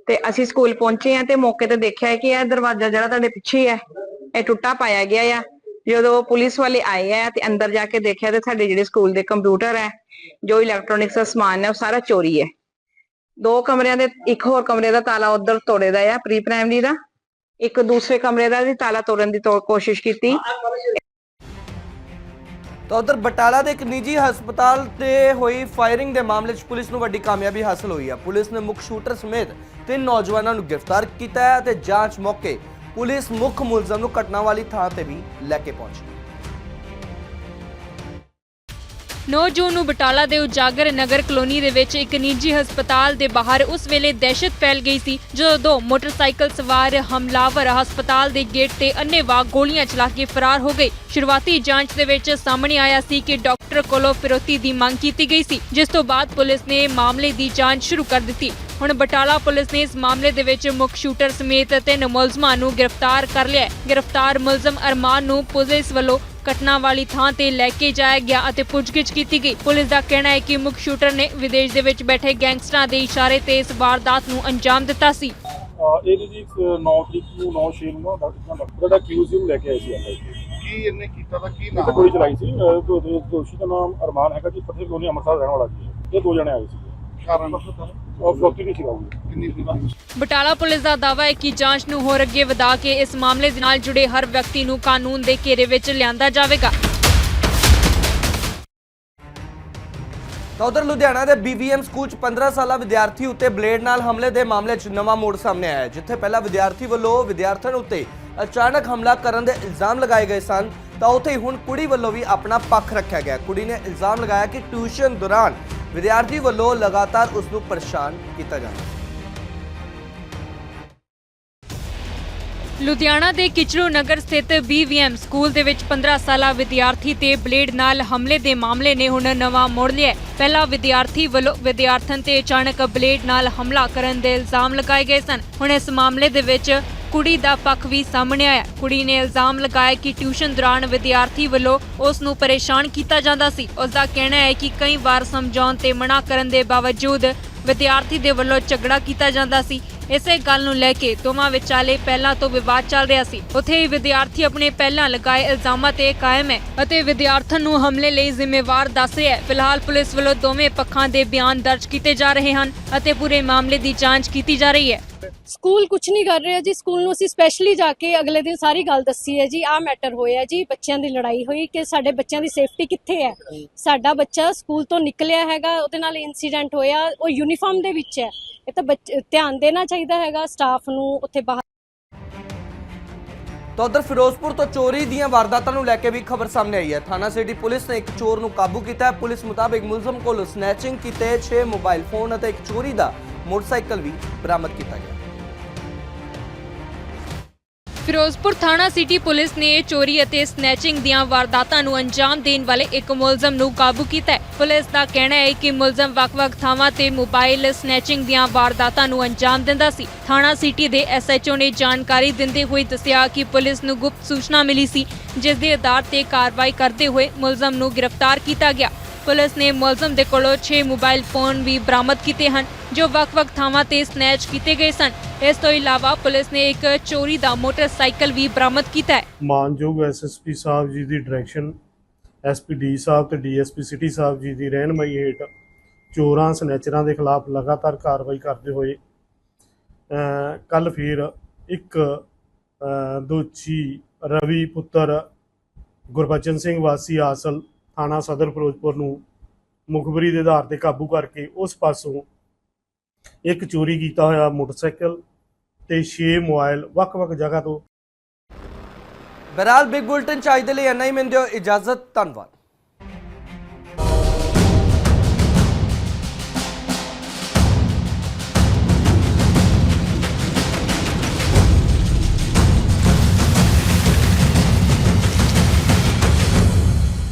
ਤੇ ਅਸੀਂ ਸਕੂਲ ਪਹੁੰਚੇ ਆ ਤੇ ਮੌਕੇ ਤੇ ਦੇਖਿਆ ਕਿ ਇਹ ਦਰਵਾਜ਼ਾ ਜਿਹੜਾ ਤੁਹਾਡੇ ਪਿੱਛੇ ਹੈ ਇਹ ਟੁੱਟਾ ਪਾਇਆ ਗਿਆ ਆ। ਜਦੋਂ ਪੁਲਿਸ ਵਾਲੇ ਆਏ ਆ ਤੇ ਅੰਦਰ ਜਾ ਕੇ ਦੇਖਿਆ ਤੇ ਸਾਡੇ ਜਿਹੜੇ ਸਕੂਲ ਦੇ ਕੰਪਿਊਟਰ ਹੈ, ਜੋ ਇਲੈਕਟ੍ਰੋਨਿਕਸ ਦਾ ਸਮਾਨ ਹੈ, ਉਹ ਸਾਰਾ ਚੋਰੀ ਹੈ। 2 ਕਮਰਿਆਂ ਦੇ, ਇੱਕ ਹੋਰ ਕਮਰੇ ਦਾ ਤਾਲਾ ਉਧਰ ਤੋੜੇ ਦਾ ਆ ਪ੍ਰੀ ਪ੍ਰਾਇਮਰੀ ਦਾ, ਇੱਕ ਦੂਸਰੇ ਕਮਰੇ ਦਾ ਵੀ ਤਾਲਾ ਤੋੜਨ ਦੀ ਕੋਸ਼ਿਸ਼ ਕੀਤੀ। ਤਾਂ ਉਧਰ ਬਟਾਲਾ ਦੇ ਇੱਕ ਨਿੱਜੀ ਹਸਪਤਾਲ ਤੇ ਹੋਈ ਫਾਇਰਿੰਗ ਦੇ ਮਾਮਲੇ 'ਚ ਪੁਲਿਸ ਨੂੰ ਵੱਡੀ ਕਾਮਯਾਬੀ ਹਾਸਲ ਹੋਈ ਹੈ। ਪੁਲਿਸ ਨੇ ਮੁੱਖ ਸ਼ੂਟਰ ਸਮੇਤ 3 ਨੌਜਵਾਨਾਂ ਨੂੰ ਗ੍ਰਿਫਤਾਰ ਕੀਤਾ ਹੈ ਤੇ ਜਾਂਚ ਮੌਕੇ ਪੁਲਿਸ ਮੁੱਖ ਮੁਲਜ਼ਮ ਨੂੰ ਘਟਨਾ ਵਾਲੀ ਥਾਂ ਤੇ ਵੀ ਲੈ ਕੇ ਪਹੁੰਚੀ। 9 ਜੂਨ ਨੂੰ ਬਟਾਲਾ ਦੇ ਉਜਾਗਰ ਨਗਰ ਕਲੋਨੀ ਦੇ ਵਿੱਚ ਇੱਕ ਨਿੱਜੀ ਹਸਪਤਾਲ ਦੇ ਬਾਹਰ ਉਸ ਵੇਲੇ ਦਹਿਸ਼ਤ ਫੈਲ ਗਈ ਸੀ ਜਦੋਂ 2 ਮੋਟਰਸਾਈਕਲ ਸਵਾਰ ਹਮਲਾਵਰ ਹਸਪਤਾਲ ਦੇ ਗੇਟ ਤੇ ਅੰਨ੍ਹੇਵਾਹ ਗੋਲੀਆਂ ਚਲਾ ਕੇ ਫਰਾਰ ਹੋ ਗਏ। ਸ਼ੁਰੂਆਤੀ ਜਾਂਚ ਦੇ ਵਿੱਚ ਸਾਹਮਣੇ ਆਇਆ ਸੀ ਕਿ ਡਾਕਟਰ ਕੋਲੋਂ ਫਿਰੌਤੀ ਦੀ ਮੰਗ ਕੀਤੀ ਗਈ ਸੀ, ਜਿਸ ਤੋਂ ਬਾਅਦ ਪੁਲਿਸ ਨੇ ਮਾਮਲੇ ਦੀ ਜਾਂਚ ਸ਼ੁਰੂ ਕਰ ਦਿੱਤੀ। ਹੁਣ ਬਟਾਲਾ ਪੁਲਿਸ ਨੇ ਇਸ ਮਾਮਲੇ ਦੇ ਵਿੱਚ ਮੁੱਖ ਸ਼ੂਟਰ ਸਮੇਤ 3 ਮੁਲਜ਼ਮਾਂ ਨੂੰ ਗ੍ਰਿਫਤਾਰ ਕਰ ਲਿਆ ਹੈ। ਗ੍ਰਿਫਤਾਰ ਮੁਲਜ਼ਮ ਅਰਮਾਨ ਨੂੰ ਪੁਲਿਸ ਵੱਲੋਂ ਘਟਨਾ ਵਾਲੀ ਥਾਂ ਤੇ ਲੈ ਕੇ ਜਾਇਆ ਗਿਆ ਅਤੇ ਪੁੱਛਗਿੱਛ ਕੀਤੀ ਗਈ। ਪੁਲਿਸ ਦਾ ਕਹਿਣਾ ਹੈ ਕਿ ਮੁੱਖ ਸ਼ੂਟਰ ਨੇ ਵਿਦੇਸ਼ ਦੇ ਵਿੱਚ ਬੈਠੇ ਗੈਂਗਸਟਰਾਂ ਦੇ ਇਸ਼ਾਰੇ ਤੇ ਇਸ ਵਾਰਦਾਤ ਨੂੰ ਅੰਜਾਮ ਦਿੱਤਾ ਸੀ। ਇਹ ਜੀ 9 ਤਰੀਕ ਨੂੰ 9/6 ਨੂੰ ਡਾਕਟਰ ਦਾ ਕਿਊਜ਼ ਨੂੰ ਲੈ ਕੇ ਆਏ ਸੀ ਆਪਾਂ ਕੀ ਇਹਨੇ ਕੀਤਾ ਤਾਂ ਕੀ ਨਾਮ ਗੋਲੀ ਚਲਾਈ ਸੀ। ਦੋਸ਼ੀ ਦਾ ਨਾਮ ਅਰਮਾਨ ਹੈਗਾ ਜੀ, ਫਤਿਹ ਕਲੋਨੀ ਅੰਮ੍ਰਿਤਸਰ ਰਹਿਣ ਵਾਲਾ ਜੀ। ਇਹ 2 ਜਣੇ ਆਏ ਸੀ। ਕਾਰਨ ਫਰੋਤੀ ਨਹੀਂ ਸੀਗਾ ਕਿੰਨੀ। ਬਟਾਲਾ ਪੁਲਿਸ ਦਾ ਦਾਅਵਾ ਹੈ ਕਿ ਜਾਂਚ ਨੂੰ ਹੋਰ ਅੱਗੇ ਵਧਾ ਕੇ ਇਸ ਮਾਮਲੇ ਦੇ ਨਾਲ ਜੁੜੇ ਹਰ ਵਿਅਕਤੀ ਨੂੰ ਕਾਨੂੰਨ ਦੇ ਘੇਰੇ ਵਿੱਚ ਲਿਆਂਦਾ ਜਾਵੇਗਾ। ਤਾਂ ਉਧਰ ਲੁਧਿਆਣਾ ਦੇ BVM ਸਕੂਲ 'ਚ 15 ਸਾਲਾ ਵਿਦਿਆਰਥੀ ਉੱਤੇ ਬਲੇਡ ਨਾਲ ਹਮਲੇ ਦੇ ਮਾਮਲੇ 'ਚ ਨਵਾਂ ਮੋੜ ਸਾਹਮਣੇ ਆਇਆ ਹੈ, ਜਿੱਥੇ ਪਹਿਲਾਂ ਵਿਦਿਆਰਥੀ ਵੱਲੋਂ ਵਿਦਿਆਰਥਣ ਉੱਤੇ ਅਚਾਨਕ ਹਮਲਾ ਕਰਨ ਦੇ ਇਲਜ਼ਾਮ ਲਗਾਏ ਗਏ ਸਨ, ਤਾਂ ਉੱਥੇ ਹੁਣ ਕੁੜੀ ਵੱਲੋਂ ਵੀ ਆਪਣਾ ਪੱਖ ਰੱਖਿਆ ਗਿਆ। ਕੁੜੀ ਨੇ ਇਲਜ਼ਾਮ ਲਗਾਇਆ ਕਿ ਟਿਊਸ਼ਨ ਦੌਰਾਨ ਵਿਦਿਆਰਥੀ ਵੱਲੋਂ ਲਗਾਤਾਰ ਉਸ ਨੂੰ ਪਰੇਸ਼ਾਨ ਕੀਤਾ ਜਾਂਦਾ। ਲੁਧਿਆਣਾ ਦੇ ਕਿਚਲੂ ਨਗਰ ਸਥਿਤ BVM ਸਕੂਲ ਦੇ ਵਿੱਚ 15 ਸਾਲਾ ਵਿਦਿਆਰਥੀ ਤੇ ਬਲੇਡ ਨਾਲ ਹਮਲੇ ਦੇ ਮਾਮਲੇ ਨੇ ਹੁਣ ਨਵਾਂ ਮੋੜ ਲਿਆ। ਪਹਿਲਾਂ ਵਿਦਿਆਰਥੀ ਵੱਲੋਂ ਵਿਦਿਆਰਥਣ ਤੇ ਅਚਾਨਕ ਬਲੇਡ ਨਾਲ ਹਮਲਾ ਕਰਨ ਦੇ ਇਲਜ਼ਾਮ ਲਗਾਏ ਗਏ ਸਨ। ਹੁਣ ਇਸ ਮਾਮਲੇ ਦੇ ਵਿੱਚ ਕੁੜੀ ਦਾ ਪੱਖ ਵੀ ਸਾਹਮਣੇ ਆਇਆ। ਕੁੜੀ ਨੇ ਇਲਜ਼ਾਮ ਲਗਾਇਆ ਕਿ ਟਿਊਸ਼ਨ ਦੌਰਾਨ ਵਿਦਿਆਰਥੀ ਵੱਲੋਂ ਉਸ ਨੂੰ ਪਰੇਸ਼ਾਨ ਕੀਤਾ ਜਾਂਦਾ ਸੀ। ਉਸ ਦਾ ਕਹਿਣਾ ਹੈ ਕਿ ਕਈ ਵਾਰ ਸਮਝਾਉਣ ਤੇ ਮਨਾ ਕਰਨ ਦੇ ਬਾਵਜੂਦ ਵਿਦਿਆਰਥੀ ਦੇ ਵੱਲੋਂ ਝਗੜਾ ਕੀਤਾ ਜਾਂਦਾ ਸੀ। ਇਸੇ ਗੱਲ ਨੂੰ ਲੈ ਕੇ ਦੋਵਾਂ ਵਿਚਾਲੇ ਪਹਿਲਾਂ ਤੋਂ ਵਿਵਾਦ ਚੱਲ ਰਿਹਾ ਸੀ। ਉੱਥੇ ਹੀ ਵਿਦਿਆਰਥੀ ਆਪਣੇ ਪਹਿਲਾਂ ਲਗਾਏ ਇਲਜ਼ਾਮਾਂ ਤੇ ਕਾਇਮ ਹੈ ਅਤੇ ਵਿਦਿਆਰਥਣ ਨੂੰ ਹਮਲੇ ਲਈ ਜ਼ਿੰਮੇਵਾਰ ਦੱਸ ਰਿਹਾ ਹੈ। ਫਿਲਹਾਲ ਪੁਲਿਸ ਵੱਲੋਂ ਦੋਵੇਂ ਪੱਖਾਂ ਦੇ ਬਿਆਨ ਦਰਜ ਕੀਤੇ ਜਾ ਰਹੇ ਹਨ ਅਤੇ ਪੂਰੇ ਮਾਮਲੇ ਦੀ ਜਾਂਚ ਕੀਤੀ ਜਾ ਰਹੀ ਹੈ। ਸਕੂਲ ਕੁਝ ਨਹੀਂ ਕਰ ਰਿਹਾ ਜੀ। ਸਕੂਲ ਨੂੰ ਅਸੀਂ ਸਪੈਸ਼ਲੀ ਜਾ ਕੇ ਅਗਲੇ ਦਿਨ ਸਾਰੀ ਗੱਲ ਦੱਸੀ ਹੈ ਜੀ। ਆਹ ਮੈਟਰ ਹੋਇਆ ਜੀ, ਬੱਚਿਆਂ ਦੀ ਲੜਾਈ ਹੋਈ ਕਿ ਸਾਡੇ ਬੱਚਿਆਂ ਦੀ ਸੇਫਟੀ ਕਿੱਥੇ ਹੈ। ਸਾਡਾ ਬੱਚਾ ਸਕੂਲ ਤੋਂ ਨਿਕਲਿਆ ਹੈਗਾ, ਉਹਦੇ ਨਾਲ ਇਨਸੀਡੈਂਟ ਹੋਇਆ, ਉਹ ਯੂਨੀਫਾਰਮ ਦੇ ਵਿੱਚ ਹੈ। ਇਹ ਤਾਂ ਧਿਆਨ ਦੇਣਾ ਚਾਹੀਦਾ ਹੈਗਾ ਸਟਾਫ ਨੂੰ ਉੱਥੇ ਬਾਹਰ। ਤਾਂ ਉਧਰ ਫਿਰੋਜ਼ਪੁਰ ਤੋਂ ਚੋਰੀ ਦੀਆਂ ਵਾਰਦਾਤਾਂ ਨੂੰ ਲੈ ਕੇ ਵੀ ਖਬਰ ਸਾਹਮਣੇ ਆਈ ਹੈ। ਥਾਣਾ ਸਿਟੀ ਪੁਲਿਸ ਨੇ ਇੱਕ ਚੋਰ ਨੂੰ ਕਾਬੂ ਕੀਤਾ ਹੈ। ਪੁਲਿਸ ਮੁਤਾਬਿਕ ਮੁਲਜ਼ਮ ਕੋਲੋਂ ਸਨੈਚਿੰਗ ਕੀਤੇ 6 ਮੋਬਾਈਲ ਫੋਨ ਅਤੇ ਇੱਕ ਚੋਰੀ ਦਾ ਮੋਟਰਸਾਈਕਲ ਵੀ ਬਰਾਮਦ ਕੀਤਾ ਗਿਆ। ਫਿਰੋਜ਼ਪੁਰ ਥਾਣਾ ਸਿਟੀ ਪੁਲਿਸ ਨੇ ਚੋਰੀ ਅਤੇ ਸਨੈਚਿੰਗ ਦੀਆਂ ਵਾਰਦਾਤਾਂ ਨੂੰ ਅੰਜਾਮ ਦੇਣ ਵਾਲੇ ਇੱਕ ਮੁਲਜ਼ਮ ਨੂੰ ਕਾਬੂ ਕੀਤਾ ਹੈ। ਪੁਲਿਸ ਦਾ ਕਹਿਣਾ ਹੈ ਕਿ ਮੁਲਜ਼ਮ ਵੱਖ-ਵੱਖ ਥਾਵਾਂ ਤੇ ਮੋਬਾਈਲ ਸਨੈਚਿੰਗ ਦੀਆਂ ਵਾਰਦਾਤਾਂ ਨੂੰ ਅੰਜਾਮ ਦਿੰਦਾ ਸੀ। ਥਾਣਾ ਸਿਟੀ ਦੇ SHO ਨੇ ਜਾਣਕਾਰੀ ਦਿੰਦੇ ਹੋਏ ਦੱਸਿਆ ਕਿ ਪੁਲਿਸ ਨੂੰ ਗੁਪਤ ਸੂਚਨਾ ਮਿਲੀ ਸੀ, ਜਿਸ ਦੇ ਆਧਾਰ ਤੇ ਕਾਰਵਾਈ ਕਰਦੇ ਹੋਏ ਮੁਲਜ਼ਮ ਨੂੰ ਗ੍ਰਿਫਤਾਰ ਕੀਤਾ ਗਿਆ। ਪੁਲਿਸ ਨੇ ਮੁਲਜ਼ਮ ਦੇ ਕੋਲੋਂ 6 ਮੋਬਾਈਲ ਫੋਨ ਵੀ ਬਰਾਮਦ ਕੀਤੇ ਹਨ, ਜੋ ਵੱਖ-ਵੱਖ ਥਾਵਾਂ ਤੇ ਸਨੈਚ ਕੀਤੇ ਗਏ ਸਨ। ਇਸ ਤੋਂ ਇਲਾਵਾ ਪੁਲਿਸ ਨੇ ਇੱਕ ਚੋਰੀ ਦਾ ਮੋਟਰਸਾਈਕਲ ਵੀ ਬਰਾਮਦ ਕੀਤਾ ਹੈ। ਮਾਨਯੋਗ SSP ਸਾਹਿਬ ਜੀ ਦੀ ਡਾਇਰੈਕਸ਼ਨ, SPD ਸਾਹਿਬ ਤੇ DSP ਸਿਟੀ ਸਾਹਿਬ ਜੀ ਦੀ ਰਹਿਨਮਾਈ ਹੇਠ ਚੋਰਾਂ ਸਨੈਚਰਾਂ ਦੇ ਖਿਲਾਫ ਲਗਾਤਾਰ ਕਾਰਵਾਈ ਕਰਦੇ ਹੋਏ ਕੱਲ ਫਿਰ ਇੱਕ ਦੋਸ਼ੀ ਰਵੀ ਪੁੱਤਰ ਗੁਰਬਚਨ ਸਿੰਘ ਵਾਸੀ ਆਸਲ ਥਾਣਾ ਸਦਰ ਫਿਰੋਜ਼ਪੁਰ ਨੂੰ ਮੁਖਬਰੀ ਦੇ ਆਧਾਰ ਤੇ ਕਾਬੂ ਕਰਕੇ ਉਸ ਪਾਸੋਂ ਇੱਕ ਚੋਰੀ ਕੀਤਾ ਹੋਇਆ ਮੋਟਰਸਾਈਕਲ ਤੇ 6 ਮੋਬਾਈਲ ਵੱਖ-ਵੱਖ ਜਗ੍ਹਾ ਤੋਂ बहरहाल बिग बुलेटिन च अज दे लई इन्ना ही। मिलदे हो इजाजत, धन्नवाद।